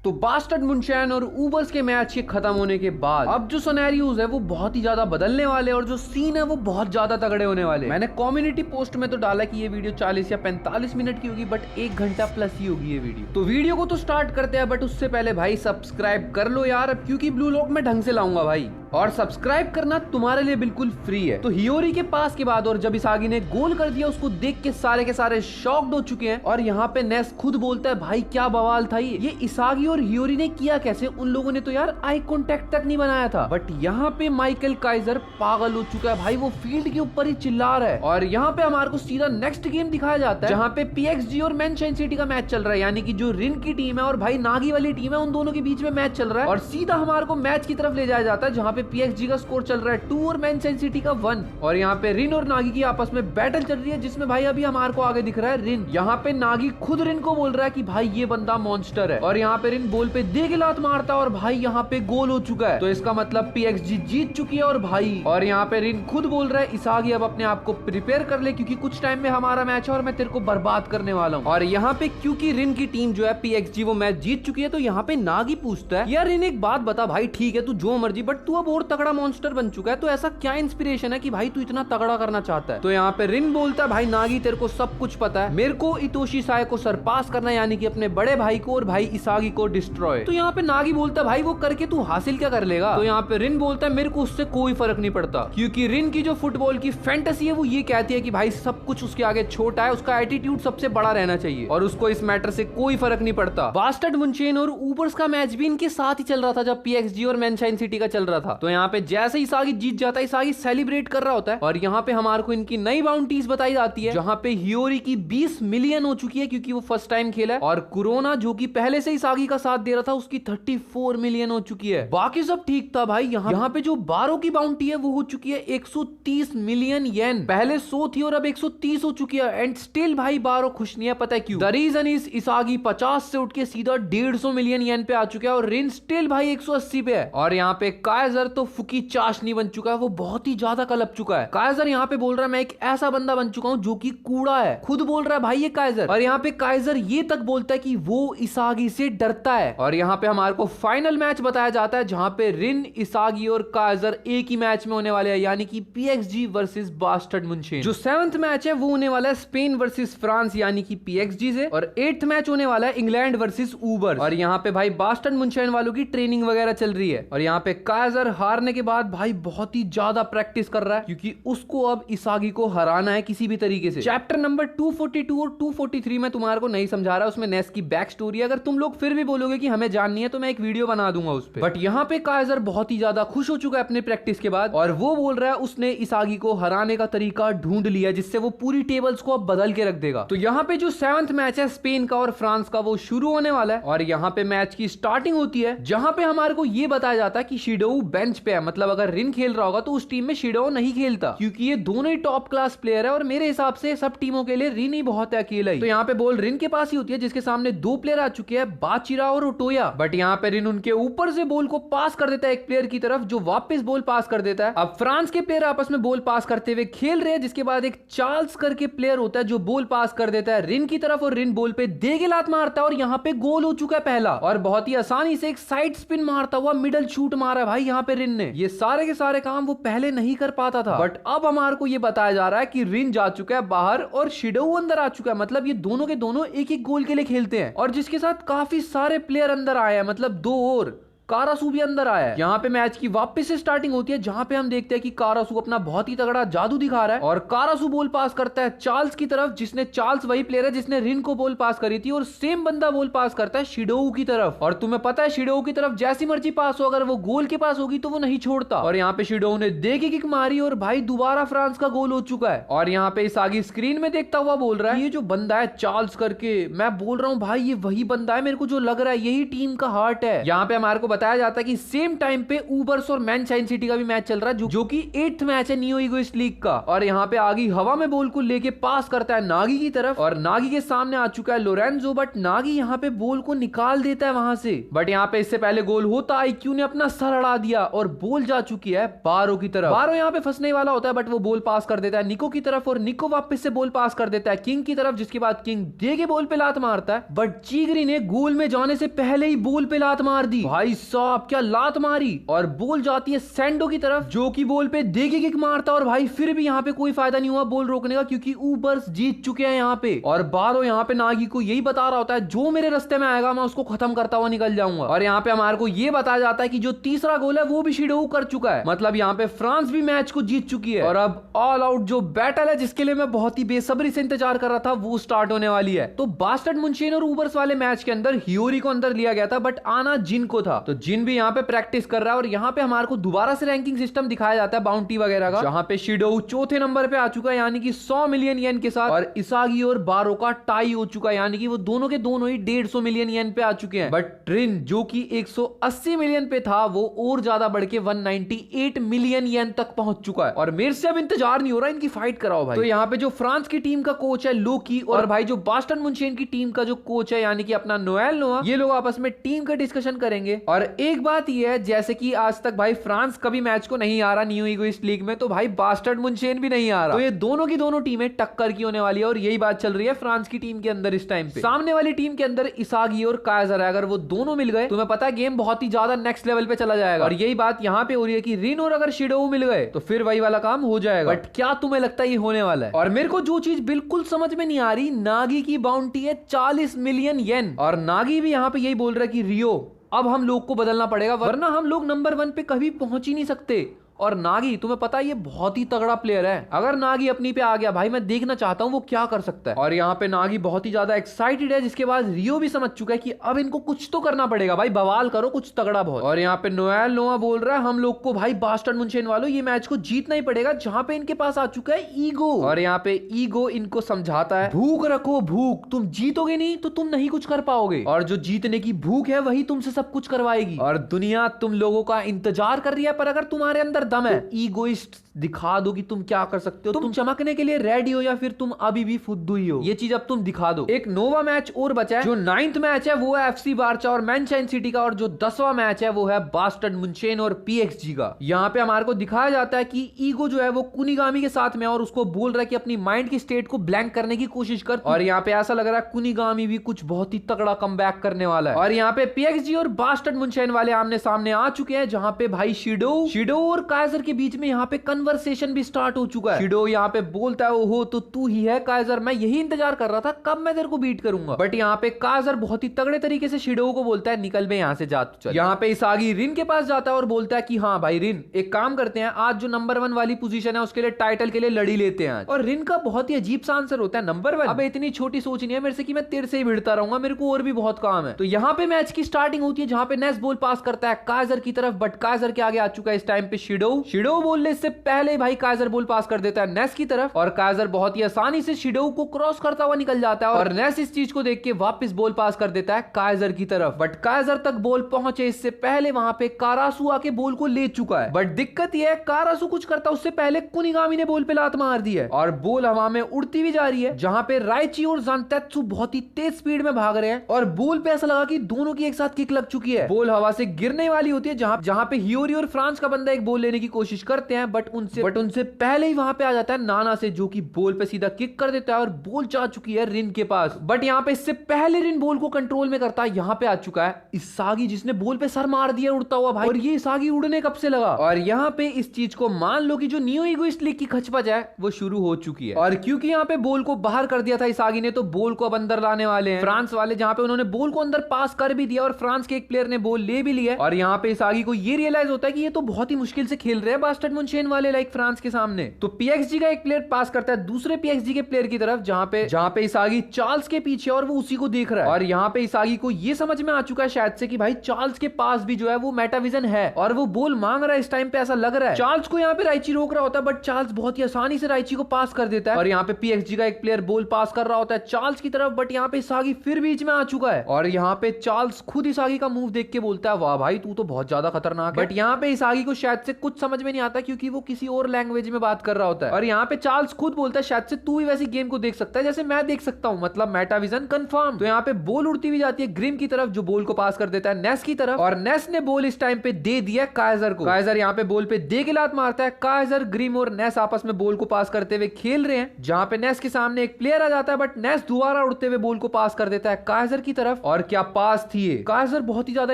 तो बास्टर्ड मुनशैन और ऊबर्स के मैच के खत्म होने के बाद अब जो सिनेरियोज है वो बहुत ही ज्यादा बदलने वाले और जो सीन है वो बहुत ज्यादा तगड़े होने वाले। मैंने कम्युनिटी पोस्ट में तो डाला कि ये वीडियो 40 या 45 मिनट की होगी, बट 1 घंटा प्लस ही होगी ये वीडियो। तो वीडियो को तो स्टार्ट करते हैं, बट उससे पहले भाई सब्सक्राइब कर लो यार, अब क्योंकि ब्लू लॉक में ढंग से लाऊंगा भाई, और सब्सक्राइब करना तुम्हारे लिए बिल्कुल फ्री है। तो हियोरी के पास के बाद और जब इसागी ने गोल कर दिया उसको देख के सारे शॉक्ड हो चुके हैं। और यहाँ पे नेस खुद बोलता है भाई क्या बवाल था ये इसागी और हियोरी ने किया कैसे? उन लोगों ने तो यार आई कांटेक्ट तक नहीं बनाया था। बट यहाँ पे माइकल काइजर पागल हो चुका है भाई, वो फील्ड के ऊपर ही चिल्ला रहा है। और यहाँ पे हमारे को सीधा नेक्स्ट गेम दिखाया जाता है जहाँ पे पीएक्सजी और मैनचेस्टर सिटी का मैच चल रहा है, यानी कि जो रिन की टीम है और भाई नागी वाली टीम है, उन दोनों के बीच में मैच चल रहा है। और सीधा हमारे को मैच की तरफ ले जाया जाता है जहाँ पे पीएक्सजी का स्कोर चल रहा है 2 और मैनचेस्टर सिटी का 1। और यहाँ पे रिन और नागी की आपस में बैटल चल रही है, जिसमें भाई अभी हमारे को आगे दिख रहा है रिन। यहाँ पे नागी खुद रिन को बोल रहा है कि भाई ये बंदा मॉन्स्टर है। और यहाँ पे रिन बॉल पे दे के लात मारता है और भाई यहाँ पे गोल हो चुका है। तो इसका मतलब पीएक्सजी जीत चुकी है। और भाई और यहाँ पे रिन खुद बोल रहा है इसागी अब अपने आप को प्रिपेयर कर ले, क्योंकि कुछ टाइम में हमारा मैच है और मैं तेरे को बर्बाद करने वाला हूँ। और यहाँ पे क्योंकि रिन की टीम जो है पीएक्सजी वो मैच जीत चुकी है, तो यहाँ पे नागी पूछता है यार रिन एक बात बता भाई, ठीक है तू जो मर्जी, बट तू अब और तगड़ा मॉन्स्टर बन चुका है, तो ऐसा क्या इंस्पिरेशन है कि भाई तू इतना तगड़ा करना चाहता है? तो यहाँ पे रिन बोलता है भाई नागी तेरे को सब कुछ पता है, मेरे को इतोशी साय को सरपास करना, यानी कि अपने बड़े भाई को और भाई इसागी को डिस्ट्रॉय। तो यहाँ पे नागी बोलता है भाई वो करके तू हासिल क्या कर लेगा? तो यहाँ पे रिन बोलता है मेरे को उससे कोई फर्क नहीं पड़ता, क्योंकि रिन की जो फुटबॉल की फैंटेसी है वो ये कहती है कि भाई सब कुछ उसके आगे छोटा है, उसका एटीट्यूड सबसे बड़ा रहना चाहिए और उसको इस मैटर से कोई फर्क नहीं पड़ता। बास्टर्ड मुनशेन और ऊबर्स का मैच भी इनके साथ ही चल रहा था जब पीएक्सजी और मैनचेस्टर सिटी का चल रहा था। तो यहाँ पे जैसे ही इसागी जीत जाता है, इसागी सेलिब्रेट कर रहा होता है। और यहाँ पे हमारे को इनकी नई बाउंटीज बताई जाती है, जहाँ पे हियोरी की 20 मिलियन हो चुकी है क्योंकि वो फर्स्ट टाइम खेला है, और कोरोना जो कि पहले से इसागी का साथ दे रहा था उसकी 34 मिलियन हो चुकी है। बाकी सब ठीक था भाई। यहाँ पे जो बारो की बाउंटी है वो हो चुकी है 130 मिलियन येन, पहले 100 थी और अब 130 हो चुकी है। एंड स्टिल भाई बारो खुश नहीं है, पता है क्यों? द रीजन इज इसागी 50 से उठ के सीधा 150 मिलियन येन पे आ चुका है और रिन स्टिल भाई 180 पे है। और यहाँ पे काइजर तो फुकी चाशनी बन चुका है, वो बहुत ही ज्यादा कलप चुका है। काइजर यहाँ पे बोल रहा है मैं एक ऐसा बंदा बन चुका हूँ जो कि कूड़ा है, खुद बोल रहा है भाई ये काइजर। और यहाँ पे काइजर ये तक बोलता है कि वो इसागी से डरता है। और यहाँ पे हमारे को फाइनल मैच बताया जाता है जहाँ पे रिन, इसागी और काइजर एक ही मैच में होने वाले हैं, यानी कि पीएक्सजी वर्सेस बास्टर्ड मुनशेन। जो 7th मैच है वो होने वाला है स्पेन वर्सेस फ्रांस यानी कि पीएक्सजी से, और 8th मैच होने वाला है इंग्लैंड वर्सेस ऊबर। और यहाँ पे भाई बास्टर्ड मुनशेन वालों की ट्रेनिंग वगैरह चल रही है। और यहाँ पे काइजर हारने के बाद भाई बहुत ही ज्यादा प्रैक्टिस कर रहा है, क्योंकि उसको अब इसागी को हराना है किसी भी तरीके से। चैप्टर नंबर 242 और 243 में तुम्हारे को नहीं समझा रहा, उसमें नेस की बैक स्टोरी। अगर तुम लोग फिर भी बोलोगे कि हमें जाननी है तो मैं एक वीडियो बना दूंगा उस पे। बट यहाँ पे काइजर बहुत ही ज्यादा खुश हो चुका है अपने प्रैक्टिस के बाद, और वो बोल रहा है उसने इसागी को हराने का तरीका ढूंढ लिया जिससे वो पूरी टेबल्स को अब बदल के रख देगा। तो यहाँ पे जो 7th मैच है स्पेन का और फ्रांस का वो शुरू होने वाला है। और यहाँ पे मैच की स्टार्टिंग होती है जहाँ पे हमारे को ये बताया जाता है कि शिडोऊ बेंच पे है, मतलब अगर रिन खेल रहा होगा तो उस टीम में शिडोऊ नहीं खेलता, क्योंकि ये दोनों ही टॉप क्लास प्लेयर है और मेरे हिसाब से सब टीमों के लिए रिन ही बहुत है अकेला ही। तो यहाँ पे बॉल रिन के पास ही होती है जिसके सामने 2 प्लेयर आ चुके हैं, बाचिरा और ओटोया। बट यहाँ पे रिन उनके ऊपर से बॉल को पास कर देता है एक प्लेयर की तरफ, जो वापस बॉल पास कर देता है। अब फ्रांस के प्लेयर आपस में बॉल पास करते हुए खेल रहे हैं, जिसके बाद एक चार्ल्स करके प्लेयर होता है जो बॉल पास कर देता है रिन की तरफ, और रिन बॉल पे दे के लात मारता है और यहाँ पे गोल हो चुका है पहला। और बहुत ही आसानी से एक साइड स्पिन मारता हुआ मिडल शूट मारा है भाई यहाँ पे रिन ने। ये सारे के सारे काम वो पहले नहीं कर पाता था, बट अब हमारे को ये बताया जा रहा है कि रिन जा चुका है बाहर और शिडोऊ अंदर आ चुका है, मतलब ये दोनों के दोनों एक एक गोल के लिए खेलते हैं। और जिसके साथ काफी सारे प्लेयर अंदर आए हैं, मतलब 2 और कारासू भी अंदर आया है। यहाँ पे मैच की वापस से स्टार्टिंग होती है जहाँ पे हम देखते हैं कि कारासू अपना बहुत ही तगड़ा जादू दिखा रहा है, और कारासू बॉल पास करता है चार्ल्स की तरफ, जिसने चार्ल्स वही प्लेयर है जिसने रिन को बॉल पास करी थी, और सेम बंदा बॉल पास करता है शिडोऊ की तरफ। और तुम्हें पता है शिडोऊ की तरफ जैसी मर्जी पास हो, अगर वो गोल के पास होगी तो वो नहीं छोड़ता। और यहाँ पे शिडोऊ ने दे के किक मारी और भाई दोबारा फ्रांस का गोल हो चुका है। और यहाँ पे इसागी स्क्रीन में देखता हुआ बोल रहा है ये जो बंदा है चार्ल्स करके, मैं बोल रहा हूँ भाई ये वही बंदा है, मेरे को जो लग रहा है यही टीम का हार्ट है। यहाँ पे हमारे को बताया जाता है कि सेम टाइम पे ऊबर्स और मैनचेस्टर सिटी का भी मैच चल रहा है जो कि 8th मैच है नियो ईगोइस्ट लीग का। और यहाँ पे आगी हवा में बॉल को लेके पास करता है नागी की तरफ और नागी के सामने आ चुका है लोरेंजो, बट नागी यहाँ पे बॉल को निकाल देता है वहां से। बट यहाँ पे इससे पहले गोल होता आईक्यू ने अपना सर अड़ा दिया और बॉल जा चुकी है बारो की तरफ। बारो यहाँ पे फंसने वाला होता है बट वो बॉल पास कर देता है निको की तरफ और निको वापस से बॉल पास कर देता है किंग की तरफ, जिसके बाद किंग दे के बॉल पे लात मारता है बट चीगरी ने गोल में जाने से पहले ही बॉल पे लात मार दी। भाई साहब क्या लात मारी, और बॉल जाती है सैंडो की तरफ जो कि बॉल पे दे के किक मारता है और भाई फिर भी यहाँ पे कोई फायदा नहीं हुआ बॉल रोकने का क्योंकि ऊबर्स जीत चुके हैं यहाँ पे। और बारो यहाँ पे नागी को यही बता रहा होता है जो मेरे रास्ते में आएगा मैं उसको खत्म करता हुआ निकल जाऊंगा। और यहाँ पे हमारे को ये बताया जाता है कि जो तीसरा गोल है वो भी शिडोऊ कर चुका है, मतलब यहाँ पे फ्रांस भी मैच को जीत चुकी है। और अब ऑल आउट जो बैटल है जिसके लिए मैं बहुत ही बेसब्री से इंतजार कर रहा था वो स्टार्ट होने वाली है। तो बास्टर्ड मुंशेन और ऊबर्स वाले मैच के अंदर हियोरी को अंदर लिया गया था बट आना जिन को था, तो जिन भी यहाँ पे प्रैक्टिस कर रहा है। और यहाँ पे हमारे को दोबारा से रैंकिंग सिस्टम दिखाया जाता है बाउंटी वगैरह का, जहाँ पे शिडोऊ चौथे नंबर पे आ चुका है यानी कि 100 मिलियन येन के साथ, और इसागी और बारो का टाई हो चुका है यानी कि वो दोनों के दोनों ही 150 मिलियन येन पे आ चुके हैं। बट रिन जो कि 180 मिलियन पे था वो और ज्यादा बढ़ के 198 मिलियन येन तक पहुंच चुका है। और मेरे से अब इंतजार नहीं हो रहा इनकी फाइट कराओ भाई। तो यहाँ पे जो फ्रांस की टीम का कोच है लोकी और भाई जो बास्टर्ड मुंशेन की टीम का जो कोच है यानी कि अपना नोएल नोआ, ये लोग आपस में टीम का डिस्कशन करेंगे। और एक बात ये है जैसे कि आज तक भाई फ्रांस कभी मैच को नहीं आ रहा नियो ईगोइस्ट लीग में, तो भाई बास्टर्ड मुंशेन भी नहीं आ रहा, तो ये दोनों की दोनों टीमें टक्कर की होने वाली है। और यही बात चल रही है फ्रांस की टीम के अंदर इस टाइम पे। सामने वाली टीम के अंदर इसागी और काइजर है, अगर वो दोनों मिल गए तो मैं पता है गेम बहुत ही ज्यादा नेक्स्ट लेवल पे चला जाएगा। और यही बात यहाँ पे हो रही है कि रिन और अगर शिडोऊ मिल गए तो फिर वही वाला काम हो जाएगा। बट क्या तुम्हें लगता है ये होने वाला है? और मेरे को जो चीज बिल्कुल समझ में नहीं आ रही, नागी की बाउंटी है 40 मिलियन येन और नागी भी यहाँ पे यही बोल रहा है कि रियो अब हम लोग को बदलना पड़ेगा वरना हम लोग नंबर 1 पे कभी पहुंच ही नहीं सकते। और नागी तुम्हें पता है ये बहुत ही तगड़ा प्लेयर है, अगर नागी अपनी पे आ गया भाई मैं देखना चाहता हूँ वो क्या कर सकता है। और यहाँ पे नागी बहुत ही ज्यादा एक्साइटेड है, जिसके बाद रियो भी समझ चुका है कि अब इनको कुछ तो करना पड़ेगा भाई, बवाल करो कुछ तगड़ा बहुत। और यहाँ पे नोएल नोआ बोल रहा है हम लोग को भाई बास्टर्ड मुंशेन वालों ये मैच को जीतना ही पड़ेगा, जहाँ पे इनके पास आ चुका है ईगो। और यहाँ पे ईगो इनको समझाता है भूख रखो भूख, तुम जीतोगे नहीं तो तुम नहीं कुछ कर पाओगे, और जो जीतने की भूख है वही तुमसे सब कुछ करवाएगी। और दुनिया तुम लोगों का इंतजार कर रही है, पर अगर तुम्हारे अंदर दम है ईगोइस्ट दिखा दो कि तुम क्या कर सकते हो, तुम चमकने के लिए रेडी हो या फिर तुम अभी भी फुद्दू ही हो, ये चीज अब तुम दिखा दो। एक नोवा मैच और बचा है, जो 9th मैच है वो है एफसी बारचा और मैनचेस्टर सिटी का, और जो 10वां मैच है वो है बास्टर्ड मुंशेन और पीएक्सजी का। यहाँ पे हमारे को दिखाया जाता है कि ईगो जो है वो कुनिगामी के साथ में और उसको बोल रहा है कि अपनी माइंड की स्टेट को ब्लैंक करने की कोशिश कर, और यहाँ पे ऐसा लग रहा है कुनिगामी भी कुछ बहुत ही तगड़ा कमबैक करने वाला है। और यहाँ पे पीएक्सजी और बास्टर्ड मुंशेन वाले आमने सामने आ चुके हैं, जहाँ पे भाई शिडोऊ और काइजर के बीच में यहाँ पे कन्वर्सेशन भी स्टार्ट हो चुका है। शिडोऊ यहाँ पे बोलता है ओहो तो तू ही है काइजर, मैं यही इंतजार कर रहा था कब मैं तेरे को बीट करूंगा। बट यहाँ पे काइजर बहुत ही तगड़े तरीके से शिडोऊ को बोलता है निकल बे यहाँ से जा तू चल। यहाँ पे इसागी रिन के पास जाता है और बोलता है कि हाँ भाई रिन एक काम करते हैं, आज जो नंबर 1 वाली पोजीशन है उसके लिए टाइटल के लिए लड़ी लेते हैं। और रिन का बहुत ही अजीब सा आंसर होता है नंबर 1। अब इतनी छोटी सोच नहीं है मेरे से कि मैं तेरे से ही भिड़ता रहूंगा, मेरे को और भी बहुत काम है। तो यहाँ पे मैच की स्टार्टिंग होती है जहाँ पे नेस बॉल पास करता है काइजर की तरफ, बट काइजर के आगे आ चुका है इस टाइम पे शिडोऊ बोलने से पहले भाई काइजर बॉल पास कर देता है नेस की तरफ, और काइजर बहुत ही आसानी से शिडोऊ को क्रॉस करता हुआ निकल जाता है और नेस इस चीज को देख के वापस बॉल पास कर देता है काइजर की तरफ। बट काइजर तक बॉल पहुंचे इससे पहले वहां पे कारासू आके बॉल को ले चुका है। बट दिक्कत यह है कारासू कुछ करता उससे पहले कुनिगामी ने बॉल पे लात मार दी है और बॉल हवा में उड़ती हुई जा रही है, जहां पे राइची और जानतेत्सु बहुत ही तेज स्पीड में भाग रहे हैं और बॉल पे ऐसा लगा कि दोनों की एक साथ किक लग चुकी है। बॉल हवा से गिरने वाली होती है, जहां पे हियोरी और फ्रांस का बंदा एक बॉल लेने की कोशिश करते हैं, बट उनसे पहले ही वहां पे आ जाता है नाना से, जो कि बॉल पे सीधा किक कर देता है और बॉल जा चुकी है रिन के पास। बट यहाँ पे इससे पहले रिन बॉल को कंट्रोल में करता है, यहाँ पे आ चुका है इसागी जिसने बॉल पे सर मार दिया उड़ता हुआ भाई, और ये इसागी उड़ने कब से लगा। और यहाँ पे इस चीज को मान लो कि जो नियो ईगोइस्ट लीग की खचपच है वो शुरू हो चुकी है, और क्योंकि यहाँ पे बॉल को बाहर कर दिया था इसागी ने, तो बॉल को अब अंदर लाने वाले हैं फ्रांस वाले, जहाँ पे उन्होंने बॉल को अंदर पास कर भी दिया और फ्रांस के एक प्लेयर ने बॉल ले भी लिया। और यहाँ पे इसागी को ये रियलाइज होता है कि ये तो बहुत ही मुश्किल से खेल रहे हैं बास्टर्ड मुनशेन वाले लाइक फ्रांस के सामने। तो पीएक्सजी का एक प्लेयर पास करता है दूसरे पीएक्सजी के प्लेयर की तरफ, जहां पे इसागी चार्ल्स के पीछे और वो उसी को देख रहा है। और यहाँ पे इसागी को ये समझ में आ चुका है शायद से कि भाई चार्ल्स के पास भी जो है वो मेटाविजन है और वो बॉल मांग रहा है इस टाइम पे, ऐसा लग रहा है। चार्ल्स को यहाँ पे राइची रोक रहा होता है, बट चार्ल्स बहुत ही आसानी से राइची को पास कर देता है। और यहाँ पे पीएक्सजी का एक प्लेयर बॉल पास कर रहा होता है चार्ल्स की तरफ, बट यहाँ पे इसागी फिर बीच में आ चुका है। और यहाँ पे चार्ल्स खुद इसागी का मूव देख के बोलता है वाह भाई तू तो बहुत ज्यादा खतरनाक है। बट यहाँ पे इसागी को शायद से कुछ समझ में नहीं आता क्योंकि वो किसी और लैंग्वेज में बात कर रहा होता है। और यहाँ पे चार्ल्स खुद बोलता है शायद से तू भी वैसी गेम को देख सकता है जैसे मैं देख सकता हूँ, मतलब मेटाविजन कंफर्म। तो यहाँ पे बॉल उड़ती हुई जाती है ग्रिम की तरफ, जो बॉल को पास कर देता है नेस की तरफ। और नेस ने बॉल इस टाइम पे दे दिया काइजर को। काइजर यहाँ पे बॉल पे दे के लात मारता है। काइजर, ग्रिम और नेस आपस में बॉल को पास करते हुए खेल रहे हैं, जहां पे नेस के सामने एक प्लेयर आ जाता है, बट नेस दोबारा उड़ते हुए बॉल को पास कर देता है काइजर की तरफ। और क्या पास थी ये, काइजर बहुत ही ज्यादा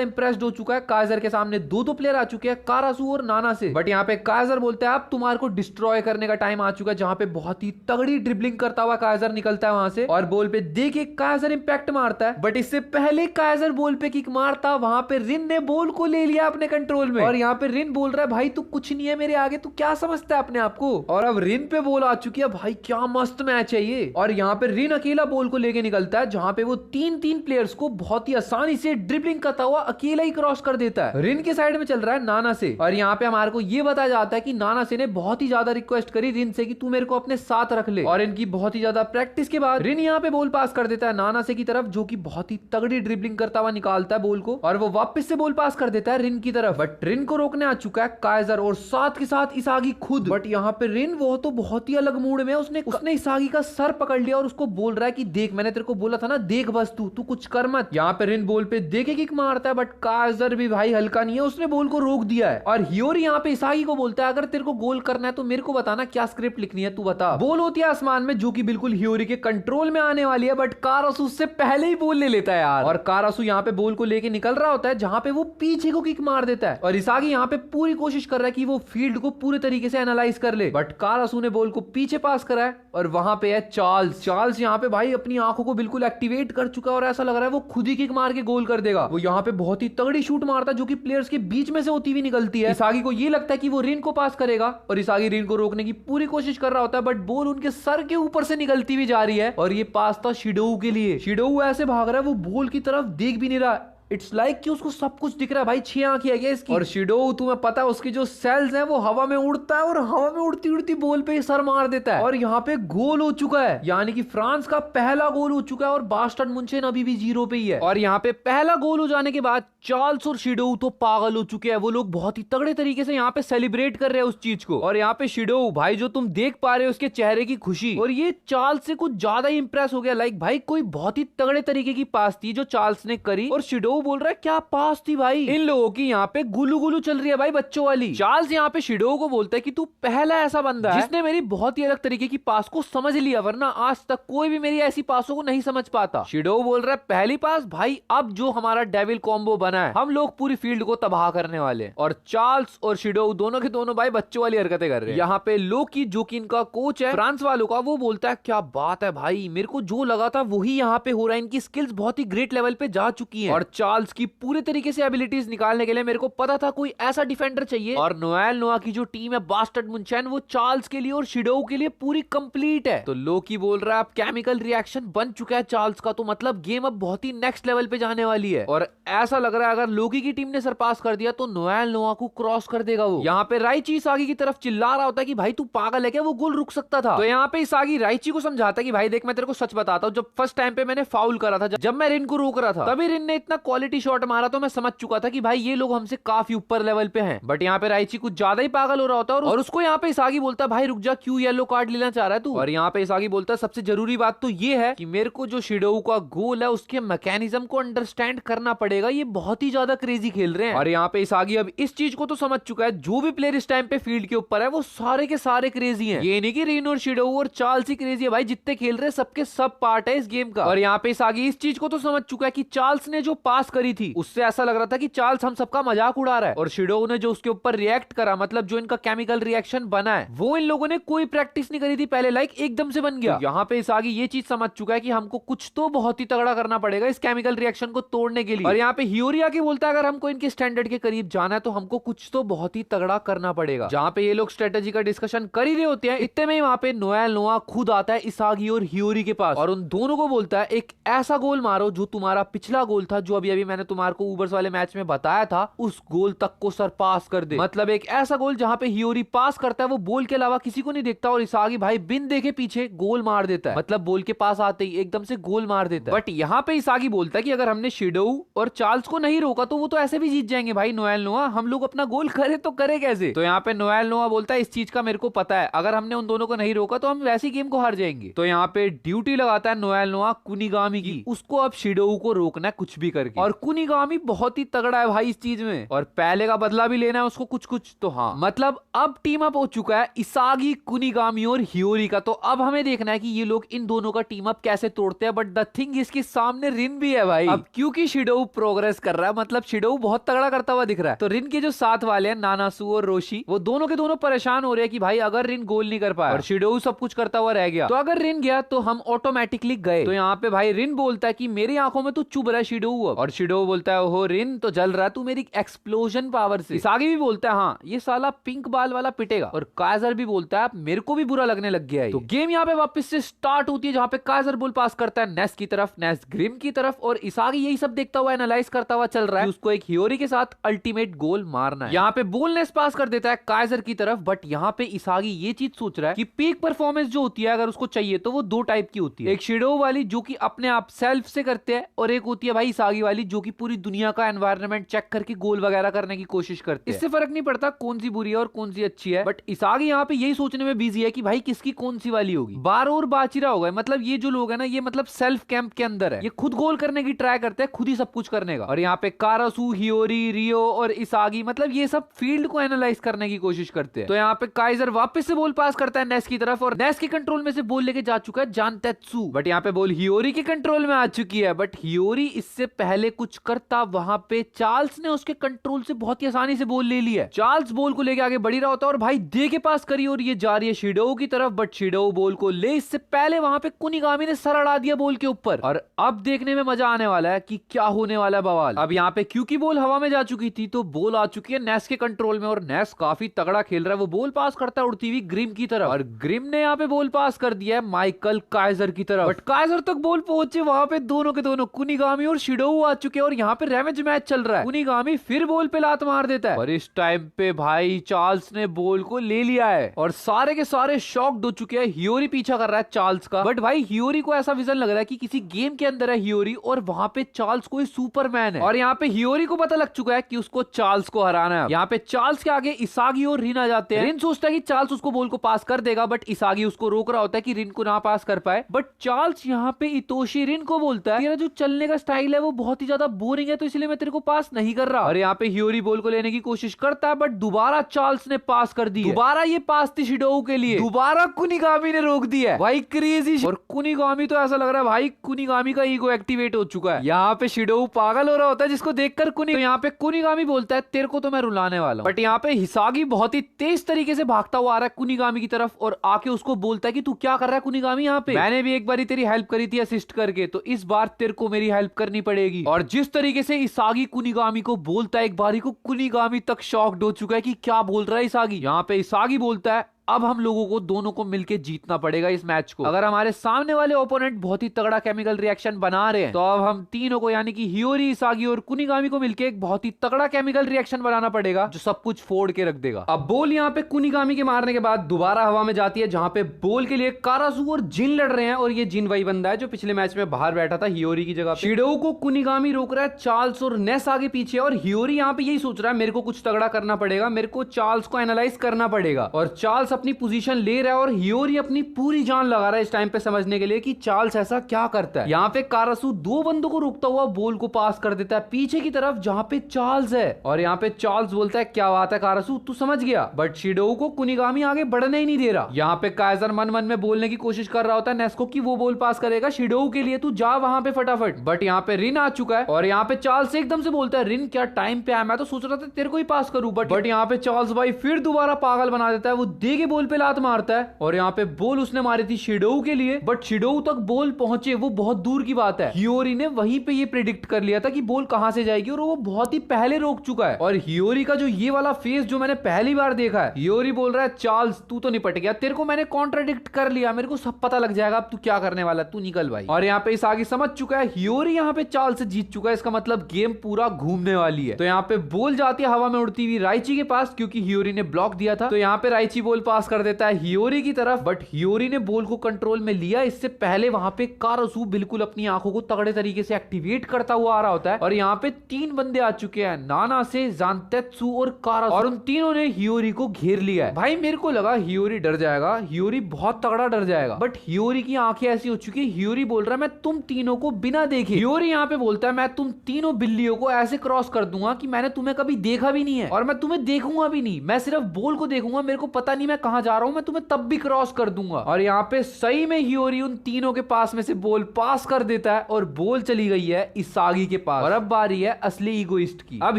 इंप्रेस्ड हो चुका है। काइजर के सामने दो प्लेयर आ चुके हैं, कारासू और नाना से। बट यहाँ पे काइजर बोलता है अब तुम्हारे को डिस्ट्रॉय करने का टाइम आ चुका है, जहां पे बहुत ही तगड़ी ड्रिबलिंग करता हुआ काइजर निकलता है वहां से और बॉल पे दे के काइजर इंपैक्ट मारता है। बट इससे पहले काइजर बॉल पे किक मारता, वहां पे रिन ने बॉल को ले लिया अपने कंट्रोल में। और यहाँ पे रिन बोल रहा है भाई तू कुछ नहीं है मेरे आगे, तू क्या समझता है अपने आप को। और अब रिन पे बॉल आ चुकी है, भाई क्या मस्त मैच है ये। और यहाँ पे रिन अकेला बॉल को लेके निकलता है, जहां पे वो तीन प्लेयर्स को बहुत ही आसानी से ड्रिबलिंग करता हुआ अकेला ही क्रॉस कर देता है। रिन के साइड में चल रहा है नाना से। और यहाँ पे हमारे को ये बताया जाता है कि नाना से ने बहुत ही ज्यादा रिक्वेस्ट करी रिन से कि तू मेरे को अपने साथ रख ले। और इनकी बहुत ही ज्यादा प्रैक्टिस के बाद रिन यहाँ पे बॉल पास कर देता है नाना से की तरफ, जो कि बहुत ही तगड़ी ड्रिबलिंग करता हुआ निकालता है बॉल को और वो वापस से बॉल पास कर देता है रिन की तरफ। बट रिन को रोकने आ चुका है काइजर और साथ के साथ इसागी खुद। बट यहाँ पे रिन वो तो बहुत ही अलग मूड में, उसने इसागी का सर पकड़ लिया और उसको बोल रहा है कि देख मैंने तेरे को बोला था ना, देख बस तू कुछ कर मत। यहाँ पे रिन बॉल पे देखे किक मारता है, बट काइजर भी भाई हल्का नहीं है, उसने बॉल को रोक दिया है। और हियोरी यहाँ पे इसागी को बोलता है अगर तेरे को गोल करना है तो मेरे को बताना क्या स्क्रिप्ट लिखनी है, तू बता। बॉल होती है आसमान में, जो कि बिल्कुल हियोरी के कंट्रोल में आने वाली है, बट कारासू उससे पहले ही बॉल ले लेता है यार। और कारासू यहाँ पे बॉल को लेके निकल रहा होता है, जहां पे वो पीछे को किक मार देता है। और इसागी यहाँ पे पूरी कोशिश कर रहा है कि वो फील्ड को पूरे तरीके से एनालाइज कर ले, बट कारासू ने बॉल को पीछे पास करा है। और वहां पे है चार्ल्स यहाँ पे भाई अपनी आंखों को बिल्कुल एक्टिवेट कर चुका है और ऐसा लग रहा है वो खुद ही किक मार के गोल कर देगा। वो यहाँ पे बहुत ही तगड़ी शूट मारता है, जो कि प्लेयर्स के बीच में से होती हुई निकलती है। इसागी को ये लगता है कि वो रिन को पास करेगा और इसागी रिन को रोकने की पूरी कोशिश कर रहा होता है, बट बॉल उनके सर के ऊपर से निकलती हुई जा रही है। और ये पास था शिडोऊ के लिए। शिडोऊ ऐसे भाग रहा है, वो बॉल की तरफ देख भी नहीं रहा। इट्स लाइक कि उसको सब कुछ दिख रहा है भाई, 6 आंखें है इसकी। और शिडोऊ तुम्हें पता है उसकी जो सेल्स हैं वो हवा में उड़ता है और हवा में उड़ती उड़ती बॉल पे सर मार देता है। और यहाँ पे गोल हो चुका है, यानी कि फ्रांस का पहला गोल हो चुका है और बास्टर्ड मुनशेन अभी भी 0 पे ही है। और यहाँ पे पहला गोल हो जाने के बाद चार्ल्स और शिडोऊ तो पागल हो चुके हैं, वो लोग बहुत ही तगड़े तरीके से यहाँ पे सेलिब्रेट कर रहे हैं उस चीज को। और यहाँ पे शिडोऊ भाई जो तुम देख पा रहे हो उसके चेहरे की खुशी, और ये चार्ल्स से कुछ ज्यादा ही इंप्रेस हो गया। लाइक भाई कोई बहुत ही तगड़े तरीके की पास थी जो चार्ल्स ने करी, और शिडोऊ बोल रहा है क्या पास थी भाई। इन लोगों की यहाँ पे गुलू गुलू चल रही है भाई बच्चों वाली। चार्ल्स यहाँ पे शिडोऊ को बोलता है कि तू पहला ऐसा बंदा है जिसने मेरी बहुत ही अलग तरीके की पास को समझ लिया, वरना आज तक कोई भी मेरी ऐसी पासों को नहीं समझ पाता। शिडोऊ बोल रहा है पहली पास भाई, अब जो हमारा डेविल कॉम्बो बना है हम लोग पूरी फील्ड को तबाह करने वाले। और चार्ल्स और शिडोऊ दोनों के दोनों भाई बच्चों वाली हरकतें कर रहे हैं। यहाँ पे लोकी जो कि इनका कोच है फ्रांस वालों का, वो बोलता है क्या बात है भाई, मेरे को जो लगा था वही यहाँ पे हो रहा है, इनकी स्किल्स बहुत ही ग्रेट लेवल पे जा चुकी है। और चार्ल्स की पूरे तरीके से एबिलिटीज निकालने के लिए मेरे को पता था कोई ऐसा डिफेंडर चाहिए, और नोएल नोआ की जो टीम है बास्टर्ड मुनशेन वो चार्ल्स के लिए और शिडोऊ के लिए पूरी कंप्लीट है। तो लोकी बोल रहा है अब केमिकल रिएक्शन बन चुका है चार्ल्स का, तो मतलब गेम अब बहुत ही नेक्स्ट लेवल पे जाने वाली है। और ऐसा लग रहा है अगर लोकी की टीम ने सरपास कर दिया तो नोएल नोआ को क्रॉस कर देगा वो। यहाँ पे राइची इसागी की तरफ चिल्ला रहा होता है कि भाई तू पागल है क्या, वो गोल रुक सकता था। तो यहाँ पे इसागी राइची को समझाता है कि भाई देख मैं तेरे को सच बताता हूँ, जब फर्स्ट टाइम पे मैंने फाउल करा था, जब मैं रिन को रोक रहा था, तभी रिन ने इतना क्वालिटी शॉट मारा तो मैं समझ चुका था कि भाई ये लोग हमसे काफी ऊपर लेवल पे हैं। बट यहाँ पे राइची कुछ ज्यादा ही पागल हो रहा होता है और उसको यहाँ पे इसागी बोलता है भाई रुक जा, क्यों येलो कार्ड लेना चाह रहा है तू। और यहाँ पे इसागी बोलता है सबसे जरूरी बात तो ये है कि मेरे को जो शिडोऊ का गोल है उसके मैकेनिज्म को अंडरस्टैंड करना पड़ेगा, ये बहुत ही ज्यादा क्रेजी खेल रहे हैं। और यहाँ पे इसागी अब इस चीज को तो समझ चुका है, जो भी प्लेयर इस टाइम पे फील्ड के ऊपर है वो सारे के सारे क्रेजी हैं। ये नहीं कि रिन और शिडोऊ और चार्ल्स ही क्रेजी है भाई, जितने खेल रहे सबके सब पार्ट है इस गेम का। और यहाँ पे इसागी इस चीज को तो समझ चुका है कि चार्ल्स ने जो पास पास करी थी उससे ऐसा लग रहा था कि चार्ल्स हम सबका मजाक उड़ा रहा है, और शिडो ने जो उसके ऊपर रिएक्ट करा, मतलब जो इनका केमिकल रिएक्शन बना है वो इन लोगों ने कोई प्रैक्टिस नहीं करी थी पहले, लाइक एकदम से बन गया। तो यहाँ पे इसागी ये चीज समझ चुका है कि हमको कुछ तो बहुत ही तगड़ा करना पड़ेगा इस केमिकल रिएक्शन को तोड़ने के लिए। और यहाँ पे हियोरी आके बोलता है अगर हमको इनके स्टैंडर्ड के करीब जाना है तो हमको कुछ तो बहुत ही तगड़ा करना पड़ेगा। जहाँ पे ये लोग स्ट्रेटेजी का डिस्कशन कर ही रहे होते हैं, इतने में वहां पे नोएल नोआ खुद आता है इसागी और हियोरी के पास, और उन दोनों को बोलता है एक ऐसा गोल मारो जो तुम्हारा पिछला गोल था, जो अभी अभी मैंने तुम्हारे को ऊबर्स वाले मैच में बताया था, उस गोल तक को सरपास कर दे। मतलब एक ऐसा गोल जहां पे हियोरी पास करता है, वो बॉल के अलावा किसी को नहीं देखता, और इसागी भाई बिन देखे पीछे गोल मार देता है, मतलब बॉल के पास आते ही एकदम से गोल मार देता है। बट यहाँ पे इसागी बोलता है कि अगर हमने शिडो और चार्ल्स को नहीं रोका तो वो तो ऐसे भी जीत जाएंगे भाई नोएल नोआ, हम लोग अपना गोल करे तो करे कैसे। तो यहाँ पे नोएल नोआ बोलता है इस चीज का मेरे को पता है, अगर हमने उन दोनों को नहीं रोका तो हम वैसी गेम को हार जाएंगे। तो यहाँ पे ड्यूटी लगाता है नोएल नोआ कुनिगामी की, उसको अब शिडो को रोकना है कुछ भी करके, और कुनिगामी बहुत ही तगड़ा है भाई इस चीज में, और पहले का बदला भी लेना है उसको कुछ कुछ। तो हाँ, मतलब अब टीम अप हो चुका है इसागी, कुनिगामी और हियोरी का। तो अब हमें देखना है कि ये लोग इन दोनों का टीम अप कैसे तोड़ते हैं। बट द थिंग इसके सामने रिन भी है भाई, अब क्योंकि शिडो प्रोग्रेस कर रहा है, मतलब शिडो बहुत तगड़ा करता हुआ दिख रहा है, तो रिन के जो साथ वाले हैं नानासू और रोशी, वो दोनों के दोनों परेशान हो रहे हैं कि भाई अगर रिन गोल नहीं कर पाया और शिडो सब कुछ करता हुआ रह गया, तो अगर रिन गया तो हम ऑटोमेटिकली गए। तो यहाँ पे भाई रिन बोलता है कि मेरी आंखों में तू चुभ रहा है शिडो, और शिडो बोलता है ओहो रिन तो जल रहा है तू मेरी एक्सप्लोजन पावर से। इसागी भी बोलता है हाँ ये साला पिंक बाल वाला पिटेगा, और काइजर भी बोलता है मेरे को भी बुरा लगने लग गया है। तो गेम यहाँ पे वापस से स्टार्ट होती है, जहाँ पे काइजर बॉल पास करता है नेस की तरफ, नेस ग्रिम की तरफ, और इसागी यही सब देखता हुआ एनालाइज करता हुआ चल रहा है उसको एक हियोरी के साथ अल्टीमेट गोल मारना है। यहाँ पे बॉल नेस पास कर देता है काइजर की तरफ, बट यहाँ पे इसागी ये चीज सोच रहा है कि पीक परफॉर्मेंस जो होती है अगर उसको चाहिए तो वो दो टाइप की होती है, एक शिडो वाली जो कि अपने आप सेल्फ से करते हैं, और एक होती है भाई इसागी वाली जो कि पूरी दुनिया का एनवायरनमेंट चेक करके गोल वगैरह करने की कोशिश करते हैं। इससे फर्क नहीं पड़ता कौन सी बुरी है और कौन सी अच्छी है, बट इसागी यहाँ पे यही सोचने में बिजी है कि भाई किसकी कौन सी वाली होगी। बार और बाचिरा होगा, मतलब ये जो लोग है ना ये मतलब सेल्फ कैंप के अंदर है, ये खुद गोल करने की ट्राई करते हैं, खुद ही सब कुछ करने का। और यहाँ पे कारासू, हियोरी, रियो और इसागी मतलब ये सब फील्ड को एनालाइज करने की कोशिश करते हैं। तो यहाँ पे काइजर वापस से बॉल पास करता है नेस की तरफ, और नेस के कंट्रोल में से बॉल लेके जा चुका है जानतेत्सु, बट यहाँ पे बॉल हियोरी के कंट्रोल में आ चुकी है। बट हियोरी इससे पहले कुछ करता, वहां पे चार्ल्स ने उसके कंट्रोल से बहुत ही आसानी से बॉल ले लिया है। चार्ल्स बॉल को लेके आगे बढ़ रहा होता है और भाई दे के पास करी, और ये जा रही है शिडो की तरफ, बट शिडो बॉल को ले इससे पहले वहां पे कुनिगामी ने सर अड़ा दिया बॉल के ऊपर। और अब देखने में मजा आने वाला है कि क्या होने वाला है बवाल। अब यहाँ पे क्योंकि बॉल हवा में जा चुकी थी तो बॉल आ चुकी है नेस के कंट्रोल में, और नेस काफी तगड़ा खेल रहा है, वो बॉल पास करता है उड़ती हुई ग्रिम की तरफ, और ग्रिम ने यहाँ पे बॉल पास कर दिया है माइकल काइजर की तरफ, बट काइजर तक बॉल पहुंचे, वहां पे दोनों के दोनों कुनिगामी और शिडो आ चुके हैं, और यहाँ पे रेवेंज मैच चल रहा है। कुनिगामी फिर बॉल पे लात मार देता है, और इस टाइम पे भाई चार्ल्स ने बॉल को ले लिया है, और सारे के सारे शॉक्ड हो चुके हैं। हियोरी पीछा कर रहा है चार्ल्स का, बट भाई हियोरी को ऐसा विजन लग रहा है कि किसी गेम के अंदर है हियोरी, और वहां पे चार्ल्स कोई सुपरमैन है, और यहाँ पे हियोरी को पता लग चुका है कि उसको चार्ल्स को हराना है। यहाँ पे चार्ल्स के आगे इसागी और रिन आ जाते हैं। रिन सोचता है कि चार्ल्स उसको बॉल को पास कर देगा, बट इसागी उसको रोक रहा होता है कि रिन को ना पास कर पाए, बट चार्ल्स यहाँ पे इतोशी रिन को बोलता है तेरा जो चलने का स्टाइल है वो बहुत ही ज्यादा बोरिंग है, तो इसलिए मैं तेरे को पास नहीं कर रहा। और यहाँ पे हियोरी बॉल को लेने की कोशिश करता है, बट दोबारा चार्ल्स ने पास कर दी, दोबारा ये पास थी शिडो के लिए, दोबारा कुनिगामी ने रोक दिया भाई, क्रेजी। और कुनिगामी तो ऐसा लग रहा है भाई कुनिगामी का ईगो एक्टिवेट हो चुका है, यहाँ पे शिडो पागल हो रहा होता है जिसको देखकर कुनी, तो यहाँ पे कुनिगामी बोलता है तेरे को तो मैं रुलाने वाला हूँ। बट यहाँ पे हिसागी बहुत ही तेज तरीके से भागता हुआ आ रहा है कुनिगामी की तरफ, और आके उसको बोलता है कि तू क्या कर रहा है कुनिगामी, यहाँ पे मैंने भी एक बारी तेरी हेल्प करी थी असिस्ट करके, तो इस बार तेरे को मेरी हेल्प करनी पड़ेगी। और जिस तरीके से इसागी कुनिगामी को बोलता है एक बारी को, कुनिगामी तक शॉक्ड हो चुका है कि क्या बोल रहा है इसागी। यहाँ पे इसागी बोलता है अब हम लोगों को दोनों को मिलके जीतना पड़ेगा इस मैच को, अगर हमारे सामने वाले ओपोनेंट बहुत ही तगड़ा केमिकल रिएक्शन बना रहे हैं तो अब हम तीनों को यानी कि हियोरी, इसागी और कुनिगामी को मिलके एक बहुत ही तगड़ा केमिकल रिएक्शन बनाना पड़ेगा जो सब कुछ फोड़ के रख देगा। अब बॉल यहाँ पे कुनिगामी के मारने के बाद दोबारा हवा में जाती है, जहां पे बॉल के लिए कारासू और जिन लड़ रहे हैं, और ये जिन वही बंदा है जो पिछले मैच में बाहर बैठा था हियोरी की जगह। शिडो को कुनिगामी रोक रहा है, चार्ल्स और नेस आगे पीछे, और हियोरी यहाँ पे यही सोच रहा है मेरे को कुछ तगड़ा करना पड़ेगा, मेरे को चार्ल्स को एनालाइज करना पड़ेगा। और चार्ल्स अपनी पोजीशन ले रहा है और हियोरी अपनी पूरी जान लगा रहा है इस टाइम पे समझने के लिए कि चार्ल्स ऐसा क्या करता है। यहाँ पे कारासू दो बंदों को रोकता हुआ बोल को पास कर देता है पीछे की तरफ जहाँ पे चार्ल्स है, और यहाँ पे चार्ल्स बोलता है क्या बात है कारासू तू समझ गया, बट शिडोऊ को कुनिगामी आगे बढ़ने ही नहीं दे रहा। यहाँ पे काइजर मन मन में बोलने की कोशिश कर रहा होता है नेस्को की वो बोल पास करेगा शिडोऊ के लिए, तू जा वहां पे फटाफट, बट यहाँ पे रिन आ चुका है और यहाँ पे चार्ल्स एकदम से बोलता है रिन क्या टाइम पे आया, मैं तो सोच रहा था तेरे को ही पास करूं, बट यहाँ पे चार्ल्स भाई फिर दोबारा पागल बना देता है, वो दे के बोल पे लात मारता है और यहाँ पे बोल उसने मारी थी शिडोऊ के लिए, बट शिडोऊ तक बोल पहुंचे वो बहुत दूर की बात है। हियोरी ने वहीं पे ये प्रेडिक्ट कर लिया था कि बोल कहां से जाएगी और वो बहुत ही पहले रोक चुका है। और हियोरी का जो ये वाला फेस जो मैंने पहली बार देखा है, हियोरी बोल रहा है चार्ल्स तू तो निपट गया, तेरे को मैंने कॉन्ट्राडिक्ट कर लिया, मेरे को सब पता लग जाएगा अब तू क्या करने वाला, तू निकल भाई। और यहाँ पे इसागी समझ चुका है हियोरी यहाँ पे चार्ल्स से जीत चुका है, इसका मतलब गेम पूरा घूमने वाली है। तो यहाँ पे बोल जाती है हवा में उड़ती हुई राइची के पास क्योंकि हियोरी ने ब्लॉक दिया था, तो यहाँ पे राइची बोल पास कर देता है हियोरी की तरफ, बट हियोरी ने बोल को कंट्रोल में लिया। इससे पहले वहां पे कारासू बिल्कुल अपनी आंखों को तगड़े तरीके से एक्टिवेट करता हुआ आ रहा होता है और यहाँ पे तीन बंदे आ चुके हैं, नानासे, जानतेत्सु और कारासू, और उन तीनों ने हियोरी को घेर लिया है। भाई मेरे को लगा हियोरी डर जाएगा, हियोरी बहुत तगड़ा डर जाएगा, बट हियोरी की आंखें ऐसी हो चुकी है, हियोरी बोल रहा है मैं तुम तीनों को बिना देखे, हियोरी यहाँ पे बोलता है मैं तुम तीनों बिल्लियों को ऐसे क्रॉस कर दूंगा कि मैंने तुम्हें कभी देखा भी नहीं है और मैं तुम्हें देखूंगा भी नहीं, मैं सिर्फ बोल को देखूंगा, मेरे को पता नहीं मैं कहां जा रहा हूं, मैं तुम्हें तब भी क्रॉस कर दूंगा। और यहाँ पे सही में हियोरी उन तीनों के पास में से बोल पास कर देता है और बोल चली गई है इसागी के पास, और अब बारी है असली ईगोइस्ट की। अब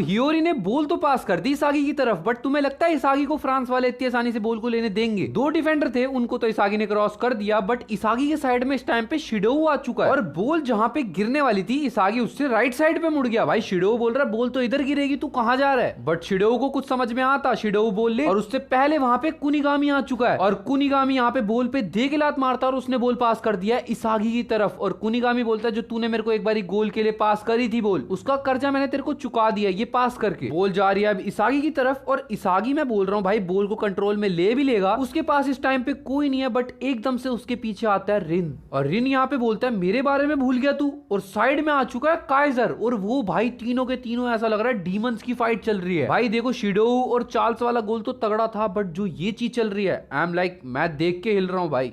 हियोरी ने बोल तो पास कर दी इसागी की तरफ, बट तुम्हें लगता है इसागी को फ्रांस वाले इतनी आसानी से बोल को लेने देंगे? दो डिफेंडर थे उनको तो इसागी ने क्रॉस कर दिया, बट इसागी के साइड में इस टाइम पे शिडोऊ आ चुका है और बोल जहां पे गिरने वाली थी इसागी उससे राइट साइड पे मुड़ गया। भाई शिडोऊ बोल रहा है बोल तो इधर गिरेगी, तू कहां जा रहा है, बट शिडोऊ को कुछ समझ में आता, शिडोऊ बोल ले, और उससे पहले वहां पे कुनिगामी आ चुका है और कुनिगामी यहाँ पे बोल पे दे के लात मारता और उसने बोल पास कर दिया इसागी की तरफ। और कुनिगामी बोलता है जो तूने मेरे को एक बारी गोल के लिए पास करी थी बोल, उसका कर्जा मैंने तेरे को चुका दिया ये पास करके। बोल जा रही है अब इसागी की तरफ और इसागी मैं बोल रहा हूँ भाई बोल को कंट्रोल में ले भी लेगा, उसके पास इस टाइम पे कोई नहीं है, बट एकदम से उसके पीछे आता है रिन और रिन यहाँ पे बोलता है मेरे बारे में भूल गया तू, और साइड में आ चुका है काइजर और वो भाई तीनों के तीनों ऐसा लग रहा है डीमंस की फाइट चल रही है। भाई देखो शिडोऊ और चार्ल्स वाला गोल तो तगड़ा था, बट जो ये चीज चल रही है आई एम लाइक मैं देख के हिल रहा हूँ भाई।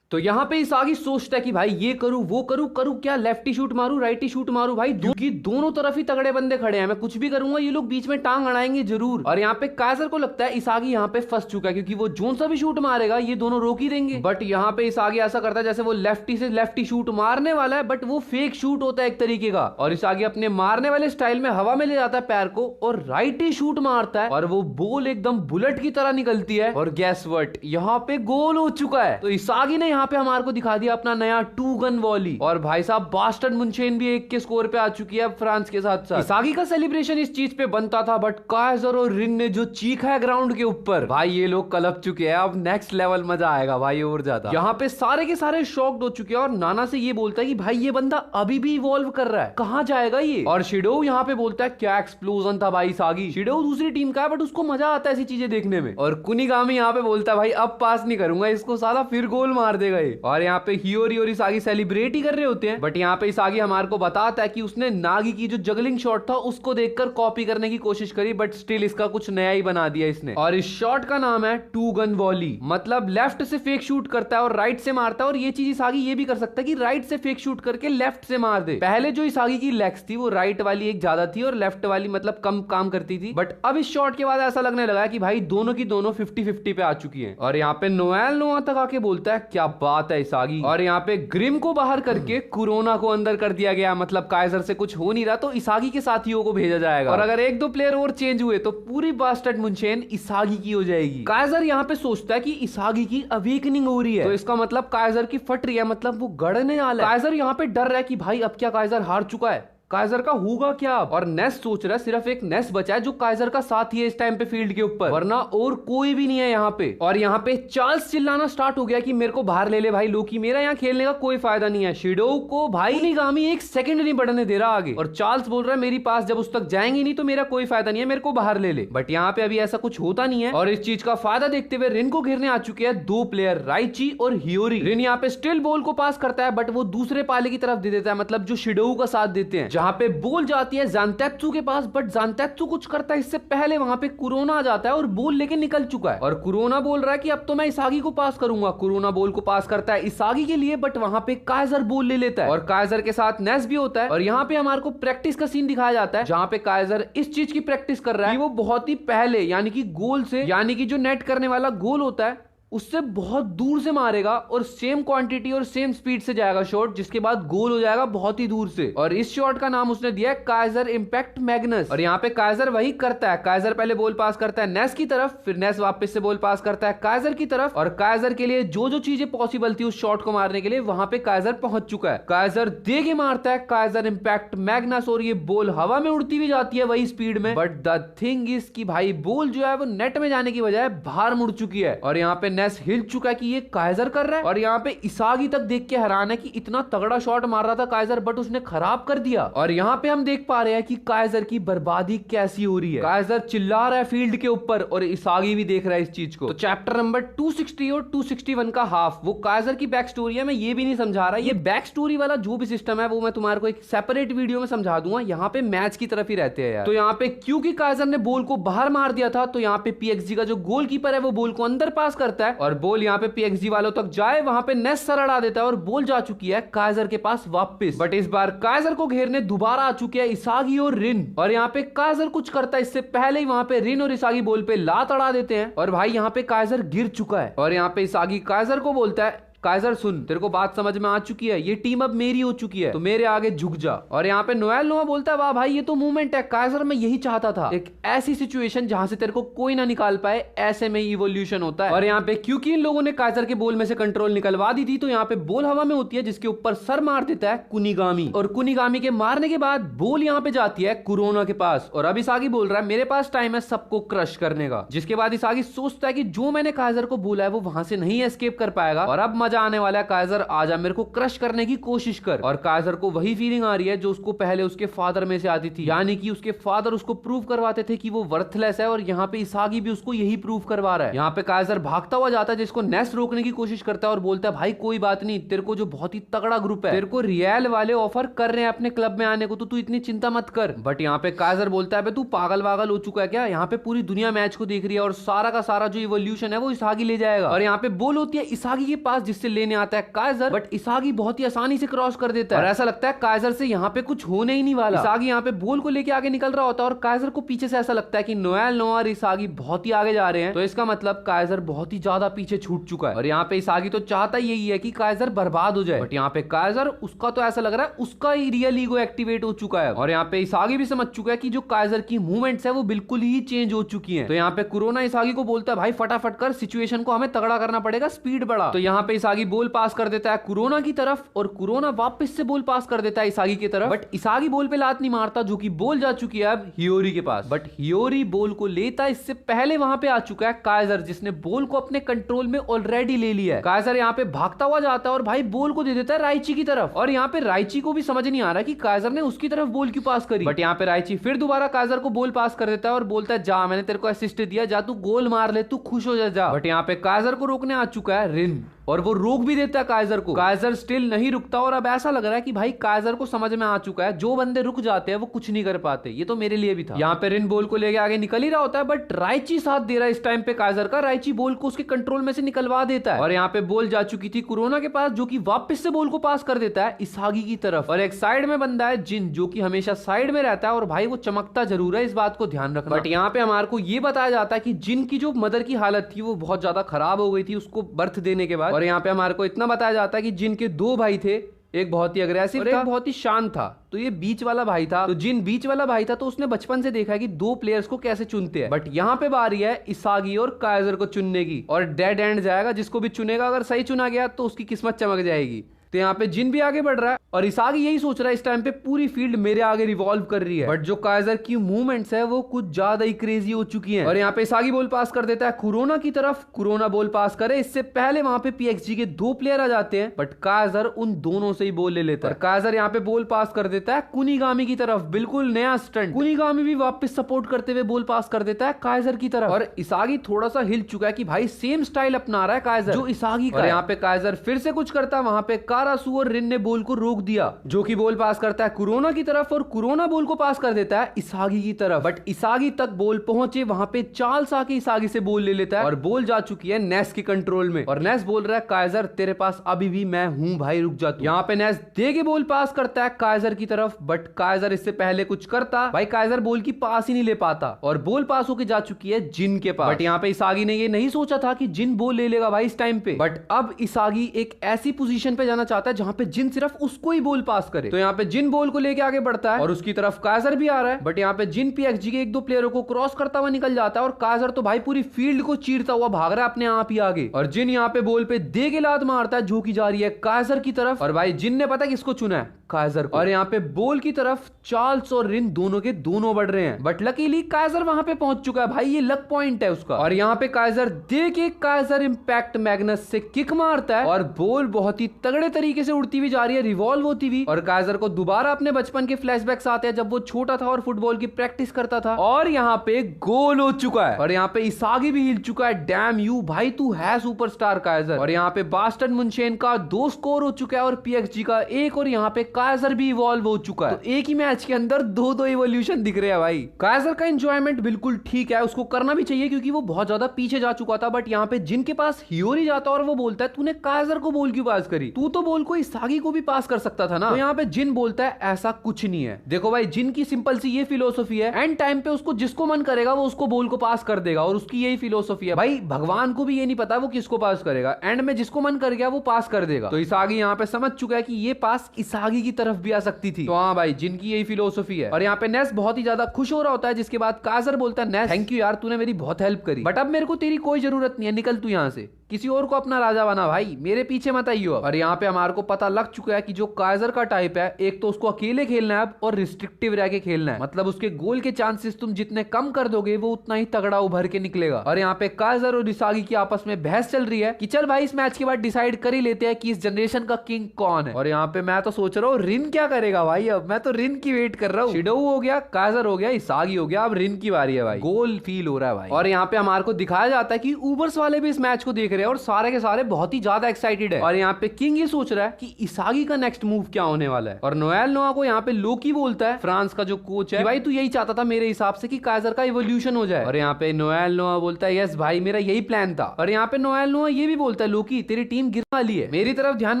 तो यहाँ पे इसागी सोचता है कि भाई ये करूं वो करूं क्या, लेफ्टी शूट मारूं राइटी शूट मारूं, भाई क्योंकि दोनों तरफ ही तगड़े बंदे खड़े हैं, मैं कुछ भी करूंगा ये लोग बीच में टांग अड़ाएंगे जरूर। और यहाँ पे काइजर को लगता है इसागी यहाँ पे फंस चुका है क्योंकि वो जोन सा भी शूट मारेगा ये दोनों रोक ही देंगे, बट यहाँ पे इसागी ऐसा करता है जैसे वो लेफ्टी से लेफ्टी शूट मारने वाला है, बट वो फेक शूट होता है एक तरीके का, और इसागी अपने मारने वाले स्टाइल में हवा में ले जाता है पैर को और राइटी शूट मारता है और वो बॉल एकदम बुलेट की तरह निकलती है और गैस व्हाट यहाँ पे गोल हो चुका है। तो इसागी ने यहाँ पे हमारे को दिखा दिया अपना नया 2 गन वॉली, और भाई साहब बास्टर्ड मुनचेन भी 1 के स्कोर पे आ चुकी है फ्रांस के साथ साथ। इसागी का सेलिब्रेशन इस चीज पे बनता था, बट काइजर और रिन ने जो चीखा है ग्राउंड के ऊपर, भाई ये लोग कलप चुके हैं, अब नेक्स्ट लेवल मजा आएगा भाई और ज्यादा। यहाँ पे सारे के सारे शॉक्ड हो चुके हैं और नाना से ये बोलता है कि भाई ये बंदा अभी भी इवॉल्व कर रहा है, कहाँ जाएगा ये, और शिडोऊ यहाँ पे बोलता है क्या एक्सप्लोजन था भाई इसागी, शिडोऊ दूसरी टीम का है बट उसको मजा आता है ऐसी चीजें देखने में, और कुनिगामी यहाँ पे बोलता है भाई अब पास नहीं करूंगा इसको, साला फिर गोल मार देगा ये। और यहाँ पे हियोरी और इसागी सेलिब्रेट ही कर रहे होते हैं, बट यहाँ पे इसागी हमारे को बताता है कि उसने नागी की जो जगलिंग शॉट था उसको देखकर कॉपी करने की कोशिश करी, बट स्टिल इसका कुछ नया ही बना दिया इसने, और इस शॉट का नाम है 2 गन वॉली, मतलब लेफ्ट से फेक शूट करता है और राइट से मारता है, और ये चीज इसागी ये भी कर सकता है कि राइट से फेक शूट करके लेफ्ट से मार दे। पहले जो इसागी की लेग्स थी वो राइट वाली एक ज्यादा थी और लेफ्ट वाली मतलब कम काम करती थी, बट अब इस शॉट के बाद ऐसा लगने लगा कि भाई दोनों की दोनों 50-50 पे आ चुकी है। और यहाँ पे नोएल नोआ तक आके बोलता है क्या बात है इसागी, और यहाँ पे ग्रिम को बाहर करके कोरोना को अंदर कर दिया गया, मतलब काइजर से कुछ हो नहीं रहा तो इसागी के साथियों को भेजा जाएगा, और अगर 1-2 प्लेयर और चेंज हुए तो पूरी बास्टर्ड मुनचेन इसागी की हो जाएगी। काइजर यहाँ पे सोचता है कि इसागी की अवेकनिंग हो रही है, तो इसका मतलब काइजर की फट रही है, मतलब वो गड़ने वाला है। काइजर यहाँ पे डर रहा है कि भाई अब क्या काइजर हार चुका है, काइजर का होगा क्या, और नेस सोच रहा है सिर्फ एक नेस बचा है जो काइजर का साथी है इस टाइम पे फील्ड के ऊपर, वरना और कोई भी नहीं है यहाँ पे। और यहाँ पे चार्ल्स चिल्लाना स्टार्ट हो गया कि मेरे को बाहर ले ले भाई लोकी, मेरा यहाँ खेलने का कोई फायदा नहीं है, शिडोऊ को भाई निगामी 1 सेकंड नहीं बढ़ने दे रहा आगे, और चार्ल्स बोल रहा है मेरी पास जब उस तक जाएंगे नहीं तो मेरा कोई फायदा नहीं है, मेरे को बाहर ले ले, बट यहाँ पे अभी ऐसा कुछ होता नहीं है, और इस चीज का फायदा देखते हुए रिन को घेरने आ चुके हैं 2 प्लेयर राइची और हियोरी। रिन यहाँ पे स्टिल बॉल को पास करता है, बट वो दूसरे पाले की तरफ दे देता है, मतलब जो शिडोऊ का साथ देते हैं, यहाँ पे बोल जाती है ज़ानतेत्सु के पास, बट ज़ानतेत्सु कुछ करता है इससे पहले वहां पे कुरोना आ जाता है और बोल लेके निकल चुका है। और कुरोना बोल रहा है कि अब तो मैं इसागी को पास करूंगा। कुरोना बोल को पास करता है इसागी के लिए, बट वहां पे काइजर बोल ले लेता है और काइजर के साथ नेस भी होता है। और यहाँ पे हमारे को प्रैक्टिस का सीन दिखाया जाता है जहां पे काइजर इस चीज की प्रैक्टिस कर रहा है कि वो बहुत ही पहले यानी कि गोल से, यानी कि जो नेट करने वाला गोल होता है उससे बहुत दूर से मारेगा और सेम क्वांटिटी और सेम स्पीड से जाएगा शॉट, जिसके बाद गोल हो जाएगा बहुत ही दूर से। और इस शॉट का नाम उसने दिया है काइजर इंपैक्ट मैग्नस। और यहाँ पे काइजर वही करता है, काइजर पहले बॉल पास करता है नेस की तरफ, फिर नेस वापस से बॉल पास करता है काइजर की तरफ। और काइजर के लिए जो जो चीजें पॉसिबल थी उस शॉट को मारने के लिए वहां पे काइजर पहुंच चुका है। काइजर दे के मारता है काइजर इंपैक्ट मैग्नस और ये बॉल हवा में उड़ती हुई जाती है वही स्पीड में। बट द थिंग इज कि भाई बॉल जो है वो नेट में जाने की बजाय बाहर मुड़ चुकी है और यहाँ पे नेस हिल चुका है कि ये काइजर कर रहा है। और यहाँ पे इसागी तक देख के हैरान है कि इतना तगड़ा शॉट मार रहा था काइजर, बट उसने खराब कर दिया। और यहाँ पे हम देख पा रहे हैं कि काइजर की बर्बादी कैसी हो रही है। काइजर चिल्ला रहा है फील्ड के ऊपर और इसागी भी देख रहा है इस चीज को। तो चैप्टर नंबर 260 और 261 का हाफ वो काइजर की बैक स्टोरी है। मैं ये भी नहीं समझा रहा, ये बैक स्टोरी वाला जो भी सिस्टम है वो मैं तुम्हारे को एक सेपरेट वीडियो में समझा दूंगा। यहाँ पे मैच की तरफ ही रहते हैं यार। तो यहाँ पे क्योंकि काइजर ने बॉल को बाहर मार दिया था तो यहाँ पे पीएक्सजी का जो गोलकीपर है वो बॉल को अंदर पास करता है और बॉल यहाँ पे पीएक्सजी वालों तक जाए, वहां पे नेस सर अड़ा देता है और बॉल जा चुकी है काइजर के पास वापस। बट इस बार काइजर को घेरने दोबारा आ चुके हैं इसागी और रिन। और यहाँ पे काइजर कुछ करता है इससे पहले ही वहां पे रिन और इसागी बॉल पे लात अड़ा देते हैं और भाई यहाँ पे काइजर गिर चुका है। और यहाँ पे इसागी काइजर को बोलता है काइजर सुन, तेरे को बात समझ में आ चुकी है, ये टीम अब मेरी हो चुकी है तो मेरे आगे झुक जा। और यहाँ पे नोएल नोआ बोलता है वाह भाई ये तो मूवमेंट है काइजर, मैं यही चाहता था, एक ऐसी सिचुएशन जहां से तेरे को कोई ना निकाल पाए, ऐसे में इवोल्यूशन होता है। और यहाँ पे क्योंकि इन लोगों ने काइजर के बॉल में से कंट्रोल निकलवा दी थी तो यहाँ पे बॉल हवा में होती है जिसके ऊपर सर मार देता है कुनिगामी। और कुनिगामी के मारने के बाद बॉल यहाँ पे जाती है कुरोना के पास और अब इसागी बोल रहा है मेरे पास टाइम है सबको क्रश करने का। जिसके बाद इसागी सोचता है कि जो मैंने काइजर को बोला है वो वहां से नहीं एस्केप कर पाएगा और अब मजा आने वाला है, काइजर आजा मेरे को क्रश करने की कोशिश कर। और काइजर को वही फीलिंग आ रही है जो उसको पहले उसके फादर में से आती थी, यानी कि उसके फादर उसको प्रूव करवाते थे कि वो वर्थलेस है और यहाँ पे इसागी भी उसको यही प्रूव करवा रहा है। यहाँ पे काइजर भागता हुआ जाता है जिसको नेस रोकने की कोशिश करता है और बोलता है भाई कोई बात नहीं, तेरे को जो बहुत ही तगड़ा ग्रुप है, तेरे को रियल वाले ऑफर कर रहे हैं अपने क्लब में आने को, तो तू इतनी चिंता मत कर। बट यहाँ पे काइजर बोलता है तू पागल वागल हो चुका है क्या, यहाँ पे पूरी दुनिया मैच को देख रही है और सारा का सारा जो इवोल्यूशन है वो इसागी ले जाएगा। और यहाँ पे बॉल होती है इसागी के पास जिससे लेने आता है काइजर, बट इसागी बहुत ही आसानी से क्रॉस कर देता है और ऐसा लगता है काइजर से यहाँ पे कुछ होने ही नहीं वाला। इसागी यहाँ पे बॉल को लेके आगे निकल रहा होता है और काइजर को पीछे से ऐसा लगता है कि नोएल नोआ और इसागी बहुत ही आगे जा रहे हैं, तो इसका मतलब काइजर बहुत ही ज्यादा पीछे छूट चुका है। और यहाँ पे इसागी तो चाहता यही है कि काइजर बर्बाद हो जाए, बट यहाँ पे काइजर उसका तो ऐसा लग रहा है उसका ही रियल ईगो एक्टिवेट हो चुका है। और यहाँ पे इसागी भी समझ चुका है कि जो काइजर की मूवमेंट्स है वो बिल्कुल ही चेंज हो चुकी है। तो यहाँ पे कुरोना इसागी को बोलता है भाई फटाफट कर, सिचुएशन को हमें तगड़ा करना पड़ेगा, स्पीड बढ़ा। तो यहाँ पे इसागी बॉल पास कर देता है कुरोना की तरफ और कुरोना वापस से बॉल पास कर देता है इसागी की तरफ, बट इसागी बॉल पे लात नहीं मारता जो कि बॉल जा चुकी है अब हियोरी के पास। बट हियोरी बॉल को लेता इससे पहले वहां पे आ चुका है काइजर जिसने बॉल को अपने कंट्रोल में ऑलरेडी ले लिया है। काइजर यहाँ पे भागता हुआ जाता है और भाई बॉल को दे देता है राइची की तरफ और यहाँ पे राइची को भी समझ नहीं आ रहा कि काइजर ने उसकी तरफ बॉल क्यों पास करी। बट यहाँ पे राइची फिर दोबारा काइजर को बॉल पास कर देता है और बोलता है जा मैंने तेरे को असिस्ट दिया, जा तू गोल मार ले, तू खुश हो जा। बट यहाँ पे काइजर को रोकने आ चुका है रिन और वो रोक भी देता है काइजर को। काइजर स्टिल नहीं रुकता और अब ऐसा लग रहा है कि भाई काइजर को समझ में आ चुका है जो बंदे रुक जाते हैं वो कुछ नहीं कर पाते, ये तो मेरे लिए भी था। यहाँ पे रिन बॉल को लेके आगे निकल ही रहा होता है बट राइची साथ दे रहा है इस टाइम पे काइजर का। राइची बॉल को उसके कंट्रोल में से निकलवा देता है और यहाँ पे बॉल जा चुकी थी कुरोना के पास जो कि वापस से बॉल को पास कर देता है इसागी की तरफ। और एक साइड में बंदा है जिन जो कि हमेशा साइड में रहता है और भाई वो चमकता जरूर है, इस बात को ध्यान रखना। बट यहाँ पे हमारे को ये बताया जाता है कि जिन की जो मदर की हालत थी वो बहुत ज्यादा खराब हो गई थी उसको बर्थ देने के बाद। और यहाँ पे हमारे को इतना बताया जाता है कि जिनके दो भाई थे, एक बहुत ही अग्रेसिव और एक बहुत ही शांत था, तो ये बीच वाला भाई था। तो जिन बीच वाला भाई था तो उसने बचपन से देखा है कि दो प्लेयर्स को कैसे चुनते हैं। बट यहाँ पे बारी है इसागी और काइजर को चुनने की और डेड एंड जाएगा, जिसको भी चुनेगा अगर सही चुना गया तो उसकी किस्मत चमक जाएगी। तो यहाँ पे जिन भी आगे बढ़ रहा है और इसागी यही सोच रहा है इस टाइम पे पूरी फील्ड मेरे आगे रिवॉल्व कर रही है। बट जो काइजर की मूवमेंट्स है वो कुछ ज्यादा ही क्रेजी हो चुकी हैं। और यहाँ पे इसागी बॉल पास कर देता है कुरोना की तरफ, कुरोना बॉल पास करे इससे पहले वहां पे पीएक्सजी के दो प्लेयर आ जाते हैं बट काइजर उन दोनों से ही बॉल ले लेता है। काइजर यहाँ पे बॉल पास कर देता है कुनिगामी की तरफ, बिल्कुल नया स्टंट। कुनिगामी भी वापस सपोर्ट करते हुए बॉल पास कर देता है काइजर की तरफ और इसागी थोड़ा सा हिल चुका है कि भाई सेम स्टाइल अपना रहा है काइजर जो इसागी का। और यहाँ पे काइजर फिर से कुछ करता है, वहां पे कारासू और रिन ने बॉल को रोक दिया, जो कि बॉल पास करता है कुरोना की तरफ और कुरोना बॉल को पास कर देता है इसागी की तरफ। बट इसागी तक बॉल पहुंचे वहां पे चार्ल्स आके इसागी से बॉल ले लेता है और बॉल जा चुकी है नेस के कंट्रोल में। और नेस बोल रहा है काइजर तेरे पास अभी भी मैं हूं भाई, रुक जा तू। यहाँ पे नेस दे के बॉल पास करता है काइजर की तरफ, बट काइजर इससे पहले कुछ करता भाई, काइजर बॉल की पास ही नहीं ले पाता और बॉल पास होके जा चुकी है जिन के पास। बट यहाँ पे इसागी ने ये नहीं सोचा था कि जिन बॉल ले लेगा भाई इस टाइम पे। बट अब इसागी एक ऐसी पोजीशन पे जाना चाहता है जहां पे जिन सिर्फ उसको ही बॉल पास करे। तो यहाँ पे जिन बॉल को लेके आगे बढ़ता है और उसकी तरफ काइजर भी आ रहा है। बट यहाँ पे जिन पीएक्सजी के एक दो प्लेयरों को क्रॉस करता हुआ निकल जाता है और काइजर तो भाई पूरी फील्ड को चीरता हुआ भाग रहा है अपने आप ही आगे। और जिन यहाँ पे बॉल पे दे के लात मारता है जो की जा रही है काइजर की तरफ। और भाई जिन ने पता किसको चुना है, काइजर को। और यहाँ पे बॉल की तरफ चार्ल्स और रिन दोनों के दोनों बढ़ रहे हैं, बट लकीली काइजर वहां पे पहुंच चुका है भाई, ये लक पॉइंट है उसका। और यहाँ पे काइजर दे के काइजर इंपैक्ट मैग्नस से किक मारता है और बॉल बहुत ही तगड़े तरीके से उड़ती हुई जा रही है, रिवॉल्व होती हुई। और काइजर को दोबारा अपने बचपन के फ्लैशबैक्स आते हैं जब वो छोटा था और फुटबॉल की प्रैक्टिस करता था। और यहाँ पे गोल हो चुका है और यहाँ पे इसागी भी हिल चुका है। डैम यू भाई, तू है सुपरस्टार काइजर। और यहाँ पे बास्टन मुनशेन का 2 स्कोर हो चुका है और पीएक्सजी का 1, और यहाँ पे काइजर भी इवॉल्व हो चुका है। तो एक ही मैच के अंदर 2-2 इवोल्यूशन दिख रहे हैं भाई। काइजर का एंजॉयमेंट बिल्कुल ठीक है, उसको करना भी चाहिए क्योंकि वो बहुत ज्यादा पीछे जा चुका था। बट यहाँ पे जिनके पास हियोरी जाता और वो बोलता है तूने काइजर को बॉल क्यों पास करी, तू तो बॉल को इसागी को भी पास कर सकता था ना। तो यहाँ पे जिन बोलता है ऐसा कुछ नहीं है, देखो भाई जिन की सिंपल सी ये फिलोसफी है, एंड टाइम पे उसको जिसको मन करेगा वो उसको बॉल को पास कर देगा और उसकी यही फिलोसफी है भाई। भगवान को भी ये नहीं पता वो किसको पास करेगा, एंड में जिसको मन कर गया वो पास कर देगा। तो इसागी यहाँ पे समझ चुका है कि ये पास इसागी की तरफ भी आ सकती थी। तो हाँ भाई जिनकी यही फिलोसफी है। और यहाँ पे नेस बहुत ही ज्यादा खुश हो रहा होता है, जिसके बाद काइजर बोलता है नेस थैंक यू यार, तूने मेरी बहुत हेल्प करी, बट अब मेरे को तेरी कोई जरूरत नहीं है, निकल तू यहाँ से, किसी और को अपना राजा बना भाई, मेरे पीछे मत आइयो। और यहाँ पे हमारे को पता लग चुका है कि जो काइजर का टाइप है, एक तो उसको अकेले खेलना है अब और रिस्ट्रिक्टिव रह के खेलना है, मतलब उसके गोल के चांसेस तुम जितने कम कर दोगे वो उतना ही तगड़ा उभर के निकलेगा। और यहाँ पे काइजर और इसागी की आपस में बहस चल रही है कि चल भाई इस मैच के बाद डिसाइड कर ही लेते हैं कि इस जनरेशन का किंग कौन है। और यहाँ पे मैं तो सोच रहा हूँ रिन क्या करेगा भाई, अब मैं तो रिन की वेट कर रहा हूँ। शिडो हो गया, काइजर हो गया, इसागी हो गया, अब रिन की बारी है भाई। गोल फील हो रहा है भाई। और यहाँ पे हमारे को दिखाया जाता है कि ऊबर्स वाले भी इस मैच को देख रहे हैं और सारे के सारे बहुत ही ज्यादा एक्साइटेड है। और यहाँ पे किंग ये सोच रहा है कि इसागी का नेक्स्ट मूव क्या होने वाला है। और नोएल नोआ को यहाँ पे लोकी बोलता है, फ्रांस का जो कोच है, कि भाई तू यही चाहता था मेरे हिसाब से कि काइजर का इवोल्यूशन हो जाए। और यहाँ पे नोएल नोआ बोलता है यस भाई मेरा यही प्लान था। और यहाँ पे नोएल नोआ ये भी बोलता है लोकी तेरी टीम गिरने वाली है, मेरी तरफ ध्यान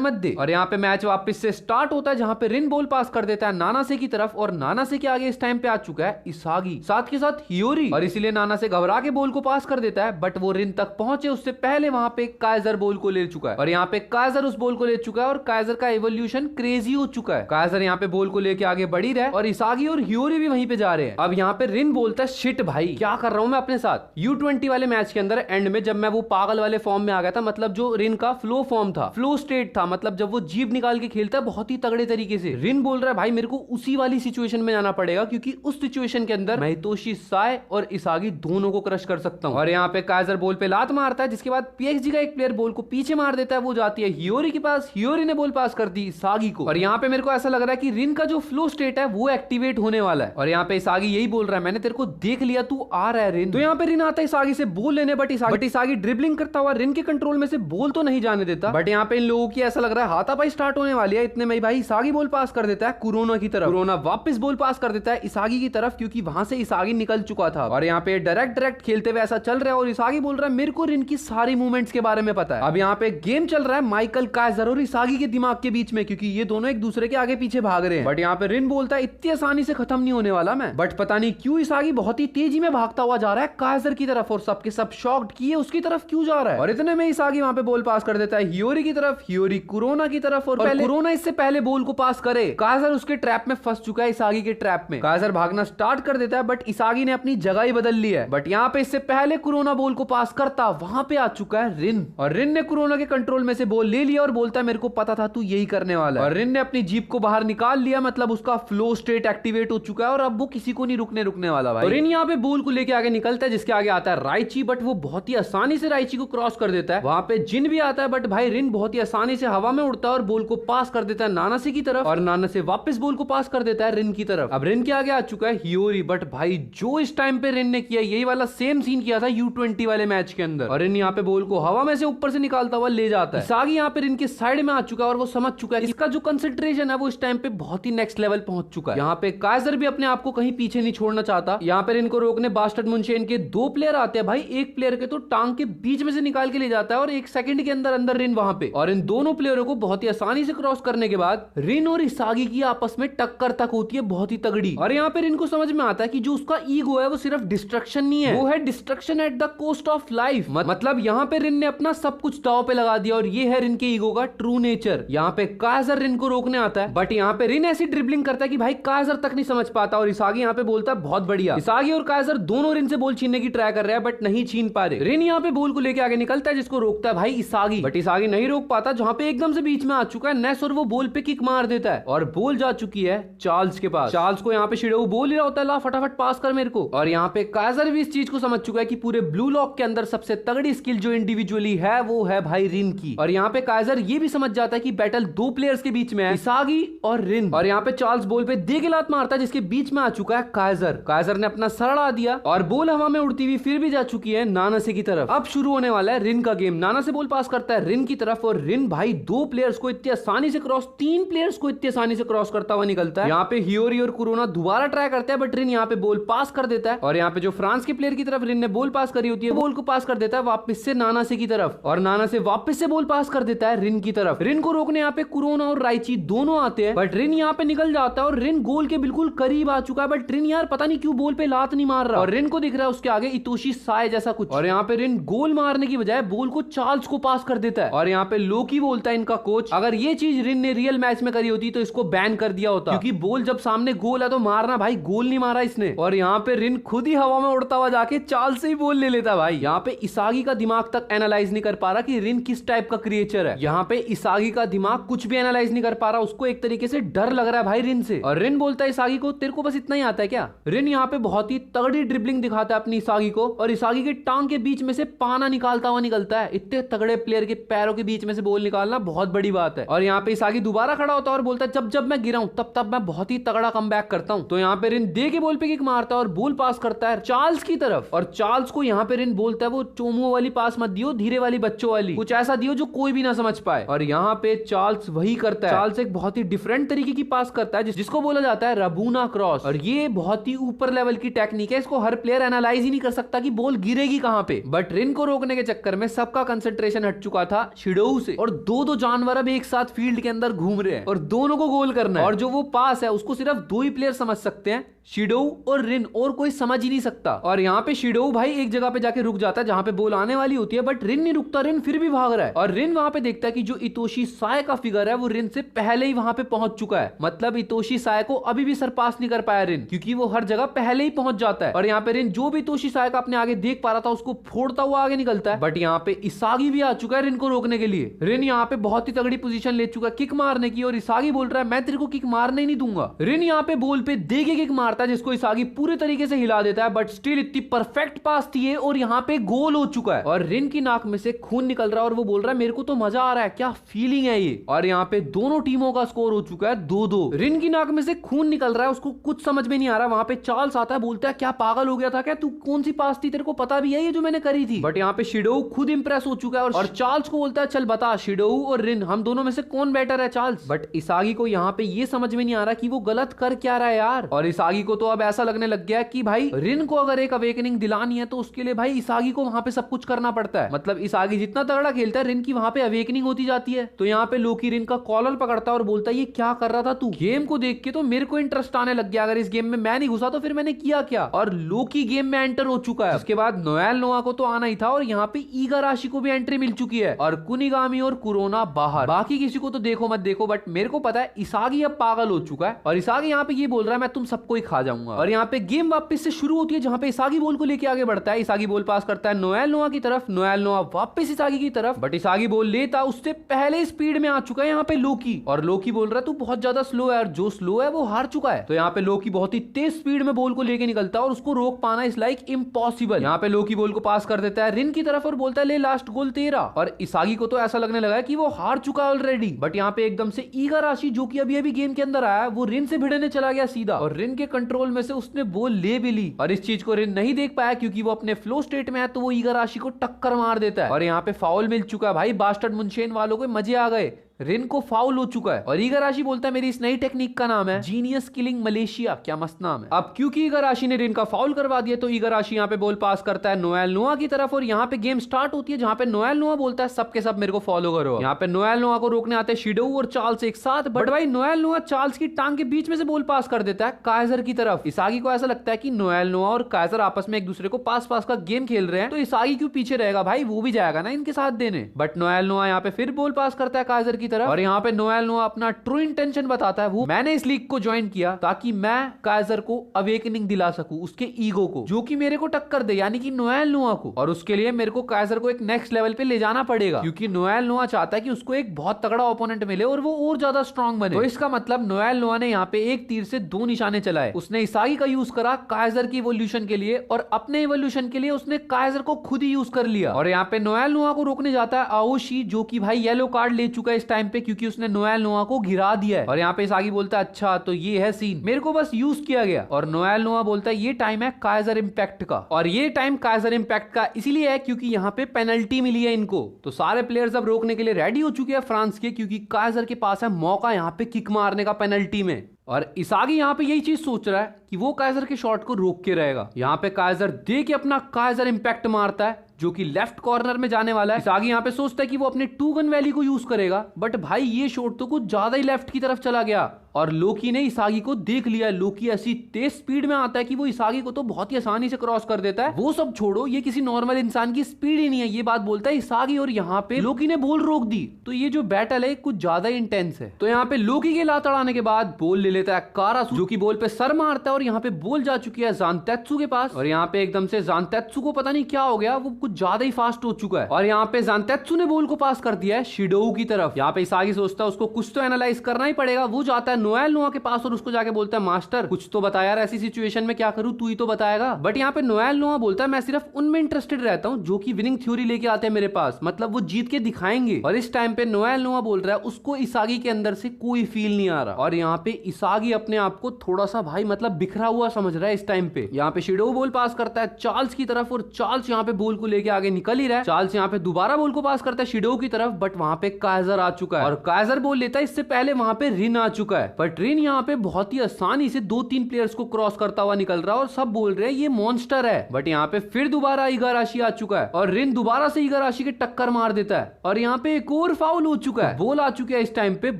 मत दे। और यहाँ पे मैच वापस से स्टार्ट होता है जहाँ पे रिन बॉल पास कर देता है नानासे की तरफ, और नानासे के आगे इस टाइम पे आ चुका है इसागी, साथ के साथ हियोरी। और इसीलिए नानासे घबरा के बॉल को पास कर देता है, बट वो रिन तक पहुंचे उससे पहले वहां पे काइजर बॉल को ले चुका है। और यहाँ पे काइजर उस बॉल को ले चुका है और काइजर का इवोल्यूशन क्रेजी हो चुका है। काइजर यहाँ पे बॉल को लेके आगे बढ़ी रहा है और इसागी और हियोरी भी वहीं पे जा रहे हैं। अब यहाँ पे रिन बोलता है शिट भाई क्या कर रहा हूं मैं अपने साथ। U20 वाले मैच के अंदर एंड में जब मैं वो पागल वाले फॉर्म में आ गया था, मतलब जो रिन का फ्लो फॉर्म था, फ्लो स्टेट था, मतलब जब वो जीभ निकाल के खेलता है बहुत ही तगड़े तरीके से, रिन बोल रहा है भाई मेरे को उसी वाली सिचुएशन में जाना पड़ेगा क्योंकि उस सिचुएशन के अंदर मैं हितोशी साय और इसागी दोनों को क्रश कर सकता हूं। और यहाँ पे काइजर बॉल पे लात मारता है, जिसके बाद पीएक्सजी का एक प्लेयर बॉल को पीछे मार देता है, वो जाती है हियोरी के पास, हियोरी ने बॉल पास कर दी इसागी को। और यहाँ पे मेरे को ऐसा लग रहा है कि रिन का जो फ्लो स्टेट है वो एक्टिवेट होने वाला है। और यहाँ पे इसागी यही बोल रहा है मैंने तेरे को देख लिया, तू आ रहा है रिन। तो यहाँ पे रिन आता है इसागी से बॉल लेने, बट इसागी ड्रिबलिंग करता हुआ रिन के कंट्रोल में से बॉल तो नहीं जाने देता। बट यहाँ पे इन लोगों की ऐसा लग रहा है हाथापाई स्टार्ट होने वाली है। इतने में भाई इसागी बॉल पास कर देता है कुरोना की तरफ, कुरोना वापस बॉल पास कर देता है इसागी की तरफ क्योंकि वहां से इसागी निकल चुका था। और यहाँ पे डायरेक्ट खेलते हुए ऐसा चल रहा है और इसागी बोल रहा है मेरे को रिन की सारी मूवमेंट्स के बारे में पता है। अब यहाँ पे गेम चल रहा है माइकल काइजर और इसागी के दिमाग के बीच में, क्योंकि ये दोनों एक दूसरे के आगे पीछे भाग रहे हैं। बट यहाँ पे रिन बोलता है इतनी आसानी से खत्म नहीं होने वाला मैं। बट पता नहीं क्यों इसागी बहुत ही तेजी में भागता हुआ जा रहा है काइजर की तरफ और सबके सब शॉक्ड कि ये उसकी तरफ क्यों जा रहा है। और इतने में इसागी वहां पे बॉल पास कर देता है हियोरी की तरफ, हियोरी कुरोना की तरफ, और पहले कुरोना इससे पहले बॉल को पास करे, काइजर उसके ट्रैप में फंस चुका है, इसागी के ट्रैप में। काइजर भागना स्टार्ट कर देता है बट इसागी ने अपनी जगह ही बदल ली है। बट यहाँ पे इससे पहले कुरोना बॉल को पास करता वहां पे आ चुका है रिन, और रिन ने कुरोना के कंट्रोल में से बॉल ले लिया और बोलता है मेरे को पता था तू यही करने वाला है। और रिन ने अपनी जीप को बाहर निकाल लिया, मतलब उसका फ्लो स्टेट एक्टिवेट हो चुका है और अब वो किसी को नहीं रुकने वाला भाई। रिन यहाँ पे बॉल को लेके आगे निकलता है, जिसके आगे आता है राइची, बट वो बहुत ही आसानी से राइची को क्रॉस कर देता है। वहां पे जिन भी आता है बट भाई रिन बहुत ही आसानी से हवा में उड़ता है और बॉल को पास कर देता है नानासे की तरफ, और नानासे वापस बॉल को पास कर देता है रिन की तरफ। अब रिन के आगे आ चुका है हियोरी, बट भाई जो इस टाइम पे रिन ने किया यही वाला सेम सीन किया था U20 वाले मैच के अंदर। और रिन यहाँ पे बॉल को हवा में से ऊपर से निकालता हुआ ले जाता है। इसागी यहाँ पे रिन के साइड में आ चुका है और वो समझ चुका है इसका जो कंसंट्रेशन है वो इस टाइम पे बहुत ही नेक्स्ट लेवल पहुंच चुका है। यहाँ पे काइजर भी अपने आप को कहीं पीछे नहीं छोड़ना चाहता। यहाँ पे रिन को रोकने बास्टर्ड मुनशेन के 2 प्लेयर आते हैं भाई। एक प्लेयर के तो टांग के बीच में से निकाल के ले जाता है और 1 सेकंड के अंदर अंदर रिन वहां पे, और इन दोनों प्लेयरों को बहुत ही आसानी से क्रॉस करने के बाद रिन और इसागी की आपस में टक्कर तक होती है बहुत ही तगड़ी। और यहाँ पे रिन को समझ में आता है कि जो उसका ईगो है वो सिर्फ डिस्ट्रक्शन नहीं है, वो है destruction at the cost of life. मतलब यहाँ पे रिन ने अपना सब कुछ दांव पे लगा दिया और ये है रिन के ईगो का ट्रू नेचर। यहाँ पे काइजर रिन को रोकने आता है बट यहाँ पे रिन ऐसी ड्रिबलिंग करता है कि भाई काइजर तक नहीं समझ पाता और इसागी यहाँ पे बोलता है बहुत बढ़िया। इसागी और काइजर दोनों रिन से बॉल छीनने की ट्राई कर रहे हैं बट नहीं छीन पा रहे। रिन यहाँ पे बॉल को लेके आगे निकलता है जिसको रोकता है भाई इसागी, बट इसागी नहीं रोक पाता जहाँ पे एकदम से बीच में आ चुका है नेस और वो बॉल पे किक मार देता है और बॉल जा चुकी है चार्ल्स के पास। चार्ल्स को यहाँ पे शिडोऊ बोल ही रहा होता है ला फटाफट पास कर मेरे को, और यहाँ पे काइजर भी इस चीज को समझ चुका है कि पूरे ब्लू लॉक के अंदर सबसे तगड़ी स्किल जो इंडिविजुअली है वो है भाई रिन की। और यहाँ पे काइजर ये भी समझ जाता है कि बैटल 2 प्लेयर्स के बीच में है, इसागी और रिन। और यहाँ पे चार्ल्स बॉल पे दे के लात मारता है जिसके बीच में आ चुका है काइजर। काइजर ने अपना सर अड़ा दिया और बॉल हवा में उड़ती हुई फिर भी जा चुकी है नानासे की तरफ। अब शुरू होने वाला है रिन का गेम। नानासे बॉल पास करता है रिन की तरफ और रिन भाई 2 प्लेयर्स को इतनी आसानी से क्रॉस 3 प्लेयर्स को इतनी आसानी से क्रॉस करता हुआ निकलता है। यहाँ पे हियोरी और कुरोना दोबारा ट्राई करते हैं बट रिन यहाँ पे बॉल पास कर देता है और यहाँ पे जो फ्रांस के प्लेयर की तरफ रिन ने बॉल पास करी होती है बॉल को पास कर देता है वापस से नानासे की तरफ और नानासे वापस से बॉल पास कर देता है रिन की तरफ। रिन को रोकने यहाँ पे कुरोना और राइची दोनों आते हैं बट रिन यहाँ पे निकल जाता है और रिन गोल के बिल्कुल करीब आ चुका है बट रिन यार पता नहीं क्यों बॉल पे लात नहीं मार रहा और रिन को दिख रहा है उसके आगे इतोशी साय जैसा कुछ, और यहाँ पे रिन गोल मारने की बजाय बॉल को चार्ल्स को पास कर देता है। और यहाँ पे लोकी बोलता है इनका कोच अगर ये चीज रिन ने रियल मैच में करी होती तो इसको बैन कर दिया होता क्योंकि बॉल जब सामने गोल है तो मारना, भाई गोल नहीं मारा इसने। और यहाँ पे रिन खुद ही हवा में उड़ता हुआ जाके चार्ल्स से ही बॉल ले लेता भाई। यहाँ पे इसागी का दिमाग तक एनालाइज नहीं कर पा रहा कि रिन किस टाइप का क्रिएचर है। यहाँ पे इसागी का दिमाग कुछ भी एनालाइज नहीं कर पा रहा, उसको एक तरीके से डर लग रहा है भाई रिन से। और रिन बोलता है इसागी को तेरे को बस इतना ही आता है क्या। रिन यहाँ पे बहुत ही तगड़ी ड्रिबलिंग दिखाता है अपनी इसागी को और इसागी के टांग के बीच में से पाना निकालता हुआ निकलता है। इतने तगड़े प्लेयर के पैरों के बीच में से बॉल निकालना बहुत बड़ी बात है। और यहाँ पे इसागी दोबारा खड़ा होता है और बोलता है जब जब मैं गिरा हूं तब तब मैं बहुत ही तगड़ा कमबैक करता हूं। तो यहाँ पे रिन दे के बॉल पे किक मारता है और बॉल पास करता है चार्ल्स की तरफ और चार्ल्स को यहाँ पे रिन बोलता है वो चोमुओ वाली पास मत दियो, धीरे वाली बच्चों वाली कुछ ऐसा दियो जो कोई भी ना समझ पाए। और यहाँ पे चार्ल्स वही करता है। चार्ल्स एक बहुत ही डिफरेंट तरीके की पास करता है जिसको बोला जाता है रबूना क्रॉस, और ये बहुत ही ऊपर लेवल की टेक्निक है। इसको हर प्लेयर एनालाइज ही नहीं कर सकता कि बॉल गिरेगी कहां पे। बट रिन को रोकने के चक्कर में सबका कंसंट्रेशन हट चुका था शिडोऊ से और दो जानवर अब एक साथ फील्ड के अंदर घूम रहे हैं और दोनों को गोल करना है। और जो वो पास है उसको सिर्फ 2 ही प्लेयर समझ सकते हैं, शिडोऊ और रिन, और कोई समझ ही नहीं सकता। और यहाँ पे शिडोऊ भाई एक जगह पे जाके रुक जाता है जहां पे बॉल आने वाली होती है बट रिन नहीं रुकता, रिन फिर भी भाग रहा है। और रिन वहां पे देखता है कि जो इतोशी साय का फिगर है वो रिन से पहले ही वहां पे पहुंच चुका है। मतलब इतोशी साय को अभी भी सरपास नहीं कर पाया रिन, क्योंकि वो हर जगह पहले ही पहुंच जाता है। और यहाँ पे रिन जो भी इतोशी साय का अपने आगे देख पा रहा था उसको फोड़ता हुआ आगे निकलता है। बट यहाँ पे इसागी भी आ चुका है रिन को रोकने के लिए। रिन यहाँ पे बहुत ही तगड़ी पोजीशन ले चुका है किक मारने की और इसागी बोल रहा है मैं तेरे को किक मारने ही नहीं दूंगा। रिन यहाँ पे बॉल पे दे के किक मारता है जिसको इसागी पूरे तरीके से हिला देता है बट स्टिल इतनी परफेक्ट पास थी है और यहाँ पे गोल हो चुका है। और रिन की नाक में से खून निकल रहा है और वो बोल रहा है मेरे को तो मजा आ रहा है, क्या फीलिंग है ये। और यहाँ पे दोनों टीमों का स्कोर हो चुका है 2-2। रिन की नाक में से खून निकल रहा है, उसको कुछ समझ में नहीं आ रहा। वहां पे चार्ल्स आता है, बोलता है क्या पागल हो गया था क्या, तू कौन सी पास थी, तेरे को पता भी है ये जो मैंने करी थी। बट यहाँ पे शिडोऊ खुद इंप्रेस हो चुका है और चार्ल्स को बोलता है चल बता शिडोऊ और रिन हम दोनों में से कौन बेटर है चार्ल्स। बट इसागी को यहाँ पे ये समझ में नहीं आ रहा कि वो गलत कर क्या रहा है यार। और इसागी को तो अब ऐसा लगने लग गया कि भाई रिन को अगर एक अवेकनिंग दिलानी है तो उसके लिए भाई इसागी को वहां पे सब कुछ करना पड़ता है। मतलब इसागी जितना तगड़ा खेलता है रिन की वहां पे अवेकनिंग होती जाती है। तो यहाँ पे लोकी रिन का कॉलर पकड़ता है और बोलता है ये क्या कर रहा था तू, गेम को देख के तो मेरे को इंटरेस्ट आने लग गया, अगर इस गेम में मैं नहीं घुसा तो फिर मैंने किया क्या। और लोकी गेम में एंटर हो चुका है। उसके बाद नोएल नोआ को तो आना ही था और यहाँ पे इगाराशी को भी एंट्री मिल चुकी है और कुनिगामी और कुरोना बाहर। बाकी किसी को तो देखो मत देखो बट मेरे को पता है इसागी अब पागल हो चुका है और इसागी यहाँ पे ये बोल रहा है मैं तुम सबको ही खा जाऊंगा। और यहाँ पे गेम वापस से शुरू होती है जहां पे इसागी बॉल को लेके आगे बढ़ता है। इसागी बॉल पास करता है नोएल नोआ की तरफ, नोएल नोआ वापस इसागी की तरफ बट इसागी बॉल लेता उससे पहले स्पीड में आ चुका है यहाँ पे लोकी। और लोकी बोल रहा है तू बहुत ज्यादा स्लो है और जो स्लो है वो हार चुका है। तो यहाँ पे लोकी बहुत ही तेज स्पीड में बॉल को लेके निकलता है और उसको रोक पाना इज लाइक इम्पॉसिबल। यहाँ पे लोकी बॉल को पास कर देता है रिन की तरफ और बोलता है ले लास्ट गोल तेरा। और इसागी को तो ऐसा लगने लगा है कि वो हार चुका है ऑलरेडी। बट यहाँ पे एकदम से इगाराशी जो कि अभी अभी गेम के अंदर आया वो रिन से भिड़ने चला गया सीधा और रिन के कंट्रोल में से उसने बॉल ले भी ली। और इस चीज को रिन नहीं देख पाया क्योंकि वो अपने फ्लो स्टेट में है तो वो इगाराशी को टक्कर मार मार देता है और यहाँ पे फाउल मिल चुका है भाई। बास्टर्ड मुनशेन वालों को मजे आ गए, रिन को फाउल हो चुका है और इगाराशी बोलता है मेरी इस नई टेक्निक का नाम है जीनियस किलिंग मलेशिया। क्या मस्त नाम है। अब क्योंकि इगाराशी ने रिन का फाउल करवा दिया तो इगाराशी यहाँ पे बॉल पास करता है नोएल नोआ की तरफ और यहाँ पे गेम स्टार्ट होती है जहाँ पे नोएल नोआ बोलता है सबके सब मेरे को फॉलो करो। यहाँ पे नोएल नोआ को रोकने आते हैं शिडो और चार्ल्स एक साथ, बट भाई नोएल नोआ चार्ल्स की टांग के बीच में से बॉल पास कर देता है काइजर की तरफ। इसागी को ऐसा लगता है कि नोएल नोआ और काइजर आपस में एक दूसरे को पास पास का गेम खेल रहे हैं तो इसागी क्यों पीछे रहेगा भाई, वो भी जाएगा ना इनके साथ देने। बट नोएल नोआ यहाँ पे फिर बॉल पास करता है काइजर की तरफ और यहाँ पे नोएल नोआ अपना ट्रू इंटेंशन बताता है, वो मैंने इस लीग को ज्वाइन किया ताकि मैं काइजर को अवेकनिंग दिला सकूं, उसके ईगो को जो कि मेरे को टक्कर दे यानी कि नोएल नोआ को, और उसके लिए मेरे को काइजर को एक नेक्स्ट लेवल पे ले जाना पड़ेगा क्योंकि नोएल नोआ चाहता है कि उसको एक बहुत तगड़ा ओपोनेंट मिले और वो और ज्यादा स्ट्रांग बने। तो इसका मतलब नोएल नोआ ने यहाँ पे एक तीर से दो निशाने चलाए। उसने इसागी का यूज करा काइजर की इवोल्यूशन के लिए और अपने इवोल्यूशन के लिए उसने काइजर को खुद ही यूज कर लिया। और यहाँ पे नोएल नोआ को रोकने जाता है आओशी जो कि भाई येलो कार्ड ले चुका है इस टाइम पे क्योंकि उसने नोएल नोआ को गिरा दिया है। और यहाँ पे इसागी बोलता है अच्छा तो ये है सीन, मेरे को बस यूज किया गया। और नोएल नोआ बोलता है ये टाइम है काइजर इंपैक्ट का, और ये टाइम काइजर इंपैक्ट का इसीलिए है क्योंकि यहाँ पे पेनल्टी मिली है इनको। तो सारे प्लेयर्स अब रोकने के लिए रेडी हो चुके हैं फ्रांस के क्योंकि काइजर के पास है मौका यहाँ पे किक मारने का पेनल्टी में। और इसागी यहाँ पे यही चीज सोच रहा है कि वो काइजर के शॉट को रोक के रहेगा। यहाँ पे काइजर दे के अपना काइजर इंपैक्ट मारता है जो कि लेफ्ट कॉर्नर में जाने वाला है। इसागी यहाँ पे सोचता है कि वो अपने टू गन वैली को यूज करेगा, बट भाई ये शॉट तो कुछ ज्यादा ही लेफ्ट की तरफ चला गया और लोकी ने इसागी को देख लिया। लोकी ऐसी तेज स्पीड में आता है कि वो इसागी को तो बहुत ही आसानी से क्रॉस कर देता है। वो सब छोड़ो, ये किसी नॉर्मल इंसान की स्पीड ही नहीं है, ये बात बोलता है इसागी। और यहाँ पे लोकी ने बॉल रोक दी तो ये जो बैटल है कुछ ज्यादा इंटेंस है। तो यहाँ पे लोकी के लात अड़ाने के बाद बॉल ले लेता है कारासु जो कि बॉल पे सर मारता है और यहाँ पे बॉल जा चुकी है ज़ानतेत्सु के पास। और यहाँ पे एकदम से ज़ानतेत्सु को पता नहीं क्या हो गया, वो कुछ ज्यादा ही फास्ट हो चुका है और यहाँ पे ज़ानतेत्सु ने बॉल को पास कर दिया है शिडोऊ की तरफ। यहाँ पे इसागी सोचता है उसको कुछ तो एनालाइज करना ही पड़ेगा। वो जाता है नोएल नोआ के पास और उसको जाके बोलता है मास्टर कुछ तो बता यार, ऐसी सिचुएशन में क्या करूं, तू ही तो बताएगा। बट यहाँ पे नोएल नोआ बोलता है मैं सिर्फ उनमें इंटरेस्टेड रहता हूँ जो कि विनिंग थ्योरी लेके आते हैं मेरे पास, मतलब वो जीत के दिखाएंगे। और इस टाइम पे नोएल नोआ बोल रहा है उसको इसागी के अंदर से कोई फील नहीं आ रहा और यहाँ पे इसागी अपने आप को थोड़ा सा भाई मतलब बिखरा हुआ समझ रहा है इस टाइम पे। यहाँ पे शिडोऊ बॉल पास करता है चार्ल्स की तरफ और चार्ल्स यहाँ पे बॉल को लेके आगे निकल ही रहा है। चार्ल्स यहाँ पे दोबारा बॉल को पास करता है शिडोऊ की तरफ, बट वहां पे काइजर आ चुका है और काइजर बॉल लेता है। इससे पहले वहां पे रिन आ चुका है, बट रिन यहाँ पे बहुत ही आसानी से 2-3 प्लेयर्स को क्रॉस करता हुआ निकल रहा है और सब बोल रहे हैं ये मॉन्स्टर है। बट यहाँ पे फिर दोबारा इगाराशी आ चुका है और रिन दोबारा से इगाराशी के टक्कर मार देता है और यहाँ पे एक और फाउल हो चुका है। बॉल आ चुका है इस टाइम पे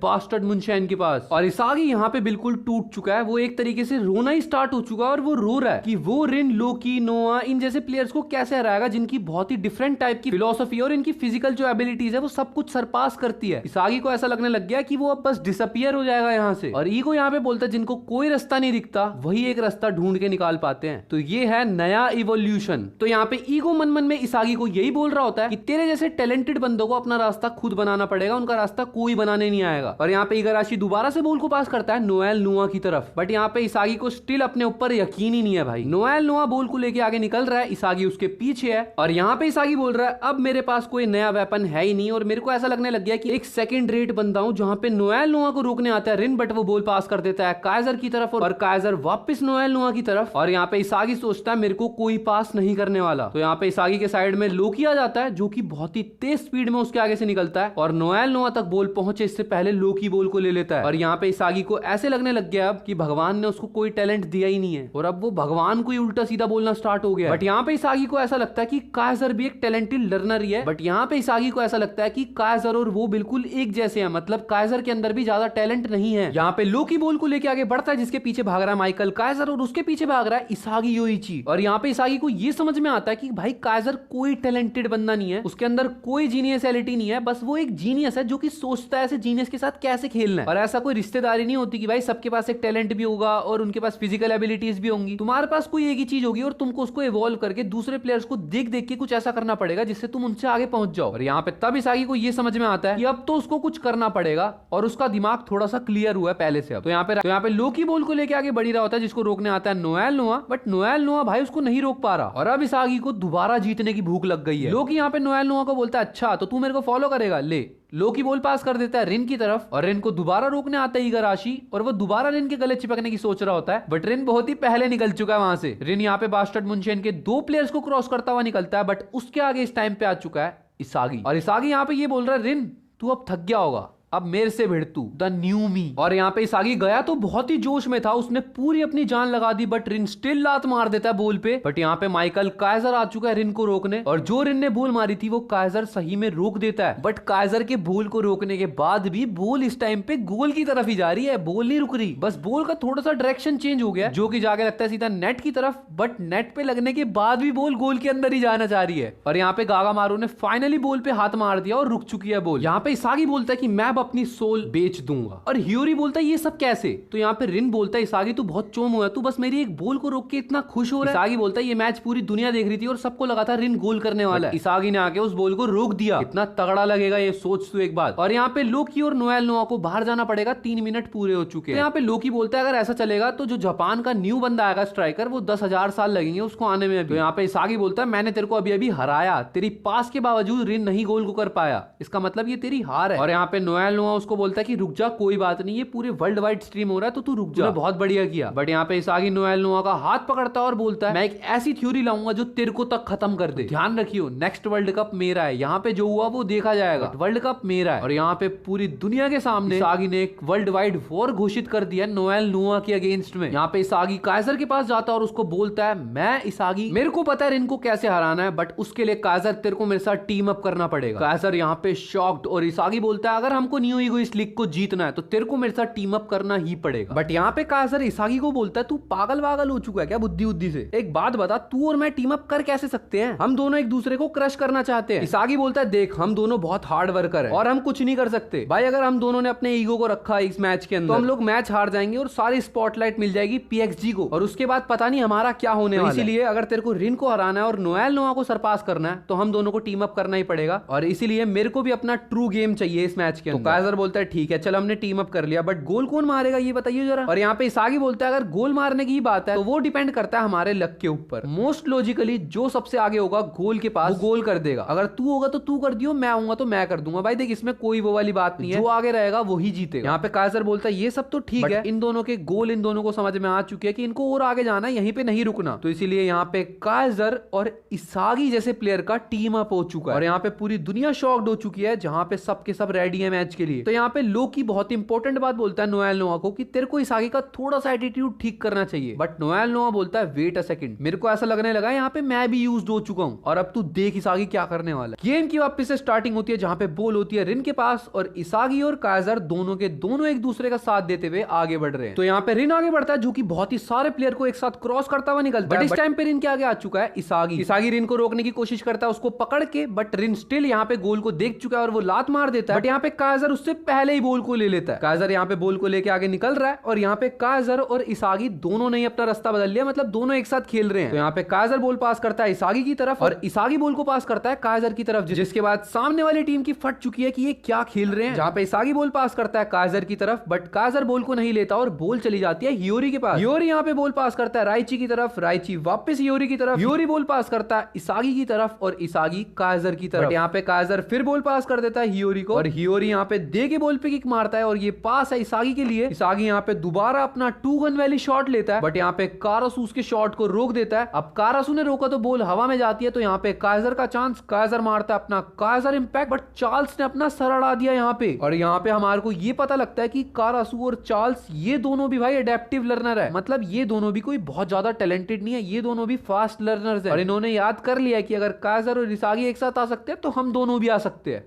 बास्टर्ड मुनशेन के पास और इसागी यहाँ पे बिल्कुल टूट चुका है। वो एक तरीके से रोना ही स्टार्ट हो चुका है और वो रो रहा है कि वो रिन, लोकी, नोआ इन जैसे प्लेयर्स को कैसे हराएगा जिनकी बहुत ही डिफरेंट टाइप की फिलोसफी और इनकी फिजिकल जो एबिलिटीज है वो सब कुछ सरपास करती है। इसागी को ऐसा लगने लग गया कि वो अब बस डिसअपियर हो जाएगा यहाँ से। और ईगो यहाँ पे बोलता है जिनको कोई रास्ता नहीं दिखता वही एक रास्ता ढूंढ के निकाल पाते हैं। तो ये है नया इवोल्यूशन। तो यहाँ पे ईगो मन मन में इसागी को यही बोल रहा होता है कि तेरे जैसे टैलेंटेड बंदों को अपना रास्ता खुद बनाना पड़ेगा, उनका रास्ता कोई बनाने नहीं आएगा। और यहाँ पे इगाराशी दोबारा से बॉल को पास करता है नोएल नोआ की तरफ, बट यहाँ पे इसागी को स्टिल अपने ऊपर यकीन ही नहीं है भाई। नोएल नोआ बॉल को लेके आगे निकल रहा है, इसागी उसके पीछे है और यहाँ पे इसागी बोल रहा है अब मेरे पास कोई नया वेपन है ही नहीं और मेरे को ऐसा लगने लग गया कि एक सेकंड रेट बंदा हूं। जहां पे नोएल नोआ को रोकने आता है रिन, बट वो बॉल पास कर देता है काइजर की तरफ और काइजर वापस नोएल नोआ की तरफ। और यहाँ पे इसागी सोचता है मेरे को कोई पास नहीं करने वाला। तो यहाँ पे इसागी के साइड में लोकी आ जाता है जो कि बहुत ही तेज स्पीड में उसके आगे से निकलता है और नोएल नोआ तक बॉल पहुंचे इससे पहले लोकी बॉल को ले लेता है। और यहाँ पे इसागी को ऐसे लगने लग गया अब कि भगवान ने उसको कोई टैलेंट दिया ही नहीं है और अब वो भगवान को ही उल्टा सीधा बोलना स्टार्ट हो गया। बट यहाँ पे इसागी को ऐसा लगता है कि काइजर भी एक टैलेंटेड लर्नर ही है, बट यहाँ पे इसागी को ऐसा लगता है कि काइजर और वो बिल्कुल एक जैसे हैं, मतलब काइजर के अंदर भी ज्यादा टैलेंट नहीं है। यहाँ पे लोकी बॉल को लेके आगे बढ़ता है जिसके पीछे भाग रहा है माइकल काइजर और उसके पीछे भाग रहा है इसागी योइची। और यहाँ पे इसागी को ये समझ में आता है कि भाई काइजर कोई टैलेंटेड बंदा नहीं है, उसके अंदर कोई जीनियसैलिटी नहीं है, बस वो एक जीनियस है जो कि सोचता है ऐसे जीनियस के साथ कैसे खेलना है। और ऐसा कोई रिश्तेदारी नहीं होती कि भाई सबके पास एक टैलेंट भी होगा और उनके पास फिजिकल एबिलिटीज भी होंगी। तुम्हारे पास कोई एक ही चीज होगी और तुमको उसको इवॉल्व करके दूसरे प्लेयर्स को देख देख के कुछ ऐसा करना पड़ेगा जिससे तुम उनसे आगे पहुंच जाओ। और यहाँ पे तब इसागी को ये समझ में आता है कि अब तो उसको कुछ करना पड़ेगा और उसका दिमाग थोड़ा सा क्लियर हुआ है पहले से। अब तो यहाँ पे लोकी बॉल को लेके आगे बढ़ी रहा होता है, जिसको रोकने आता है नोएल नोआ, बट नोएल नोआ भाई उसको नहीं रोक पा रहा और अब इसागी को दोबारा जीतने की भूख लग गई है। लोकी यहाँ पे नोएल नोआ को बोलता है अच्छा तो तू मेरे को फॉलो करेगा, ले। लोकी बॉल पास कर देता है रिन की तरफ और रिन को दोबारा रोकने आता है इगाराशी और वो दोबारा रिन के गले चिपकने की सोच रहा होता है, बट रिन बहुत ही पहले निकल चुका है वहां से। रिन यहाँ पे बास्टर्ड मुनशेन के 2 प्लेयर्स को क्रॉस करता हुआ निकलता है, बट उसके आगे इस टाइम पे आ चुका है इसागी और इसागी यहाँ पे ये बोल रहा है रिन तू अब थक गया होगा, अब मेरे से भिड़ तू, द न्यू मी। और यहाँ पे इसागी गया तो बहुत ही जोश में था, उसने पूरी अपनी जान लगा दी, बट रिन स्टिल लात मार देता है बॉल पे। बट यहाँ पे माइकल काइजर आ चुका है रिन को रोकने और जो रिन ने बॉल मारी थी वो काइजर सही में रोक देता है, बट काइजर के बॉल को रोकने के बाद भी बॉल इस टाइम पे गोल की तरफ ही जा रही है, बॉल नहीं रुक रही, बस बॉल का थोड़ा सा डायरेक्शन चेंज हो गया जो कि जाके लगता है सीधा नेट की तरफ, बट नेट पे लगने के बाद भी बॉल गोल के अंदर ही जाना चाह रही है। और यहाँ पे गागा मारू ने फाइनली बॉल पे हाथ मार दिया और रुक चुकी है बॉल। यहाँ पे इसागी बोलता है कि मैं अब अपनी सोल बेच दूंगा और हियोरी बोलता है ये सब कैसे। तो यहाँ पे रिन बोलता है इसागी तू बहुत चोम हुआ, तू बस मेरी एक बॉल को रोक के इतना खुश हो रहा है। इसागी बोलता है ये मैच पूरी दुनिया देख रही थी और सबको लगा था रिन गोल करने वाला है, इसागी ने आके उस बॉल को रोक दिया, इतना तगड़ा लगेगा ये सोच तू एक बात। और यहाँ पे लोकी और नोएल नोआ को बाहर जाना पड़ेगा, 3 मिनट पूरे हो चुके हैं। यहाँ पे लोकी बोलता है अगर ऐसा चलेगा तो जो जापान का न्यू बंदा आएगा स्ट्राइकर वो 10,000 साल लगेंगे उसको आने में। तो यहाँ पे इसागी बोलता है मैंने तेरे को अभी अभी हराया, तेरी पास के बावजूद रिन नहीं गोल को कर पाया, इसका मतलब ये तेरी हार है। और यहाँ पे नोएल नोआ उसको बोलता है कि रुक जा कोई बात नहीं, ये पूरे वर्ल्ड वाइड स्ट्रीम हो रहा है तो तू रुक जा, बहुत बढ़िया किया। बट यहाँ पे इसागी नोएल नोआ का हाथ पकड़ता है और बोलता है मैं एक ऐसी थ्योरी लाऊंगा जो तेरे को तक खत्म कर दे, ध्यान रखियो नेक्स्ट वर्ल्ड कप मेरा है, यहाँ पे जो हुआ वो देखा जाएगा, वर्ल्ड कप मेरा है। और यहाँ पे पूरी दुनिया के सामने इसागी ने एक वर्ल्ड वाइड वॉर घोषित कर दिया नोएल नोआ के अगेंस्ट में। यहाँ पे इसागी काइजर के पास जाता है और उसको बोलता है मैं इसागी, मेरे को पता है इनको कैसे हराना है, बट उसके लिए काइजर तेरे को मेरे साथ टीम अप करना पड़ेगा। काइजर यहाँ पे शॉक्ड और इसागी बोलता है अगर हमको न्यू ईगो इस लीग को जीतना है तो तेरे को मेरे साथ टीम अप करना ही पड़ेगा। बट यहाँ पे काइजर इसागी को बोलता है तू पागल वागल हो चुका है क्या बुद्धि से, एक बात बता तू और मैं टीम अप कर कैसे सकते हैं, हम दोनों एक दूसरे को क्रश करना चाहते हैं। इसागी बोलता है देख हम दोनों बहुत हार्ड वर्कर हैं और हम कुछ नहीं कर सकते भाई, अगर हम दोनों ने अपने ईगो को रखा इस मैच के अंदर तो हम लोग मैच हार जाएंगे और सारी स्पॉटलाइट मिल जाएगी पीएक्सजी को और उसके बाद पता नहीं हमारा क्या होने वाला है। इसीलिए अगर तेरे को रिन को हराना है और नोएल नोआ को सरपास करना है तो हम दोनों को टीम अप करना ही पड़ेगा और इसीलिए मेरे को भी अपना ट्रू गेम चाहिए इस मैच के अंदर। तो काइजर बोलता है ठीक है चल हमने टीम अप कर लिया, बट गोल कौन मारेगा ये बताइए जरा। और यहाँ पे इसागी बोलता है अगर गोल मारने की बात है तो वो डिपेंड करता है हमारे लक के ऊपर, मोस्ट लॉजिकली जो सबसे आगे होगा गोल के पास वो गोल कर देगा, अगर तू होगा तो तू कर दियो, मैं आऊंगा तो मैं कर दूंगा भाई, देख इसमें कोई वो वाली बात नहीं है, जो आगे रहेगा वही जीतेगा। यहाँ पे काइजर बोलता है ये सब तो ठीक है, इन दोनों के गोल इन दोनों को समझ में आ चुके हैं कि इनको और आगे जाना है, यहीं पे नहीं रुकना, तो इसीलिए यहाँ पे काइजर और इसागी जैसे प्लेयर का टीम अप हो चुका है और यहाँ पे पूरी दुनिया शॉक्ड हो चुकी है, जहां पे सब के सब रेडी है मैच के लिए। तो यहाँ पे लोकी बहुत इंपॉर्टेंट बात बोलता है नोएल नोआ को कि तेरे को इसागी का थोड़ा सा एटीट्यूड ठीक करना चाहिए, बट नोएल नोआ बोलता है वेट अ सेकंड, मेरे को ऐसा लगने लगा यहाँ पे मैं भी यूज्ड हो चुका हूँ और अब तू देख इसागी क्या करने वाला है। गेम की वापस से स्टार्टिंग होती है जहां पे बॉल होती है रिन के पास और इसागी और काइजर दोनों के दोनों एक दूसरे का साथ देते हुए आगे बढ़ रहे हैं। तो यहाँ पे रिन आगे बढ़ता है जो कि बहुत ही सारे प्लेयर को एक साथ क्रॉस करता हुआ निकलता है, बट इस टाइम पे रिन के आगे आ चुका है इसागी रिन को रोकने की कोशिश करता है उसको पकड़ के, बट रिन स्टिल यहाँ पे गोल को देख चुका है और वो लात मार देता है, बट यहाँ पे काइजर उससे पहले ही बॉल को ले लेता है। काइजर यहाँ पे बॉल को लेके आगे निकल रहा है और यहाँ पे काइजर और इसागी दोनों ने अपना रास्ता बदल लिया, मतलब दोनों एक साथ खेल रहे हैं। तो यहाँ पे काइजर बॉल पास करता है इसागी की तरफ और इसागी बॉल को पास करता है काइजर की तरफ, जिसके बाद सामने वाली टीम की फट चुकी है कि ये क्या खेल रहे हैं। जहाँ पे इसागी बॉल पास करता है काइजर की तरफ, बट काइजर बॉल को नहीं लेता और बॉल चली जाती है हियोरी के पास। हियोरी यहाँ पे बॉल पास करता है राइची की तरफ, राइची वापस हियोरी की तरफ, हियोरी बॉल पास करता है इसागी की तरफ और इसागी काइजर की तरफ। यहाँ पे काइजर फिर बॉल पास कर देता है हियोरी को और हियोरी यहाँ पे दे के बॉल पे किक मारता है और ये पास है इसागी के लिए। इसागी यहाँ पे दोबारा अपना 2 गन वाली शॉट लेता है, बट यहाँ पे कारासू उसके शॉट को रोक देता है। अब कारासू ने रोका तो बॉल हवा में जाती है, तो यहाँ पे काइजर का चांस, काइजर मारता है अपना काइजर इंपैक्ट, बट चार्ल्स ने अपना सर अड़ा दिया यहाँ पे। और यहाँ पे हमारे को ये पता लगता है कि कारासू और चार्ल्स ये दोनों भी भाई एडेप्टिव लर्नर है, मतलब ये दोनों भी कोई बहुत ज्यादा टैलेंटेड नहीं है, ये दोनों भी फास्ट लर्नर्स है और इन्होंने याद कर लिया कि अगर काइजर और इसागी एक साथ आ सकते हैं तो हम दोनों भी आ सकते हैं।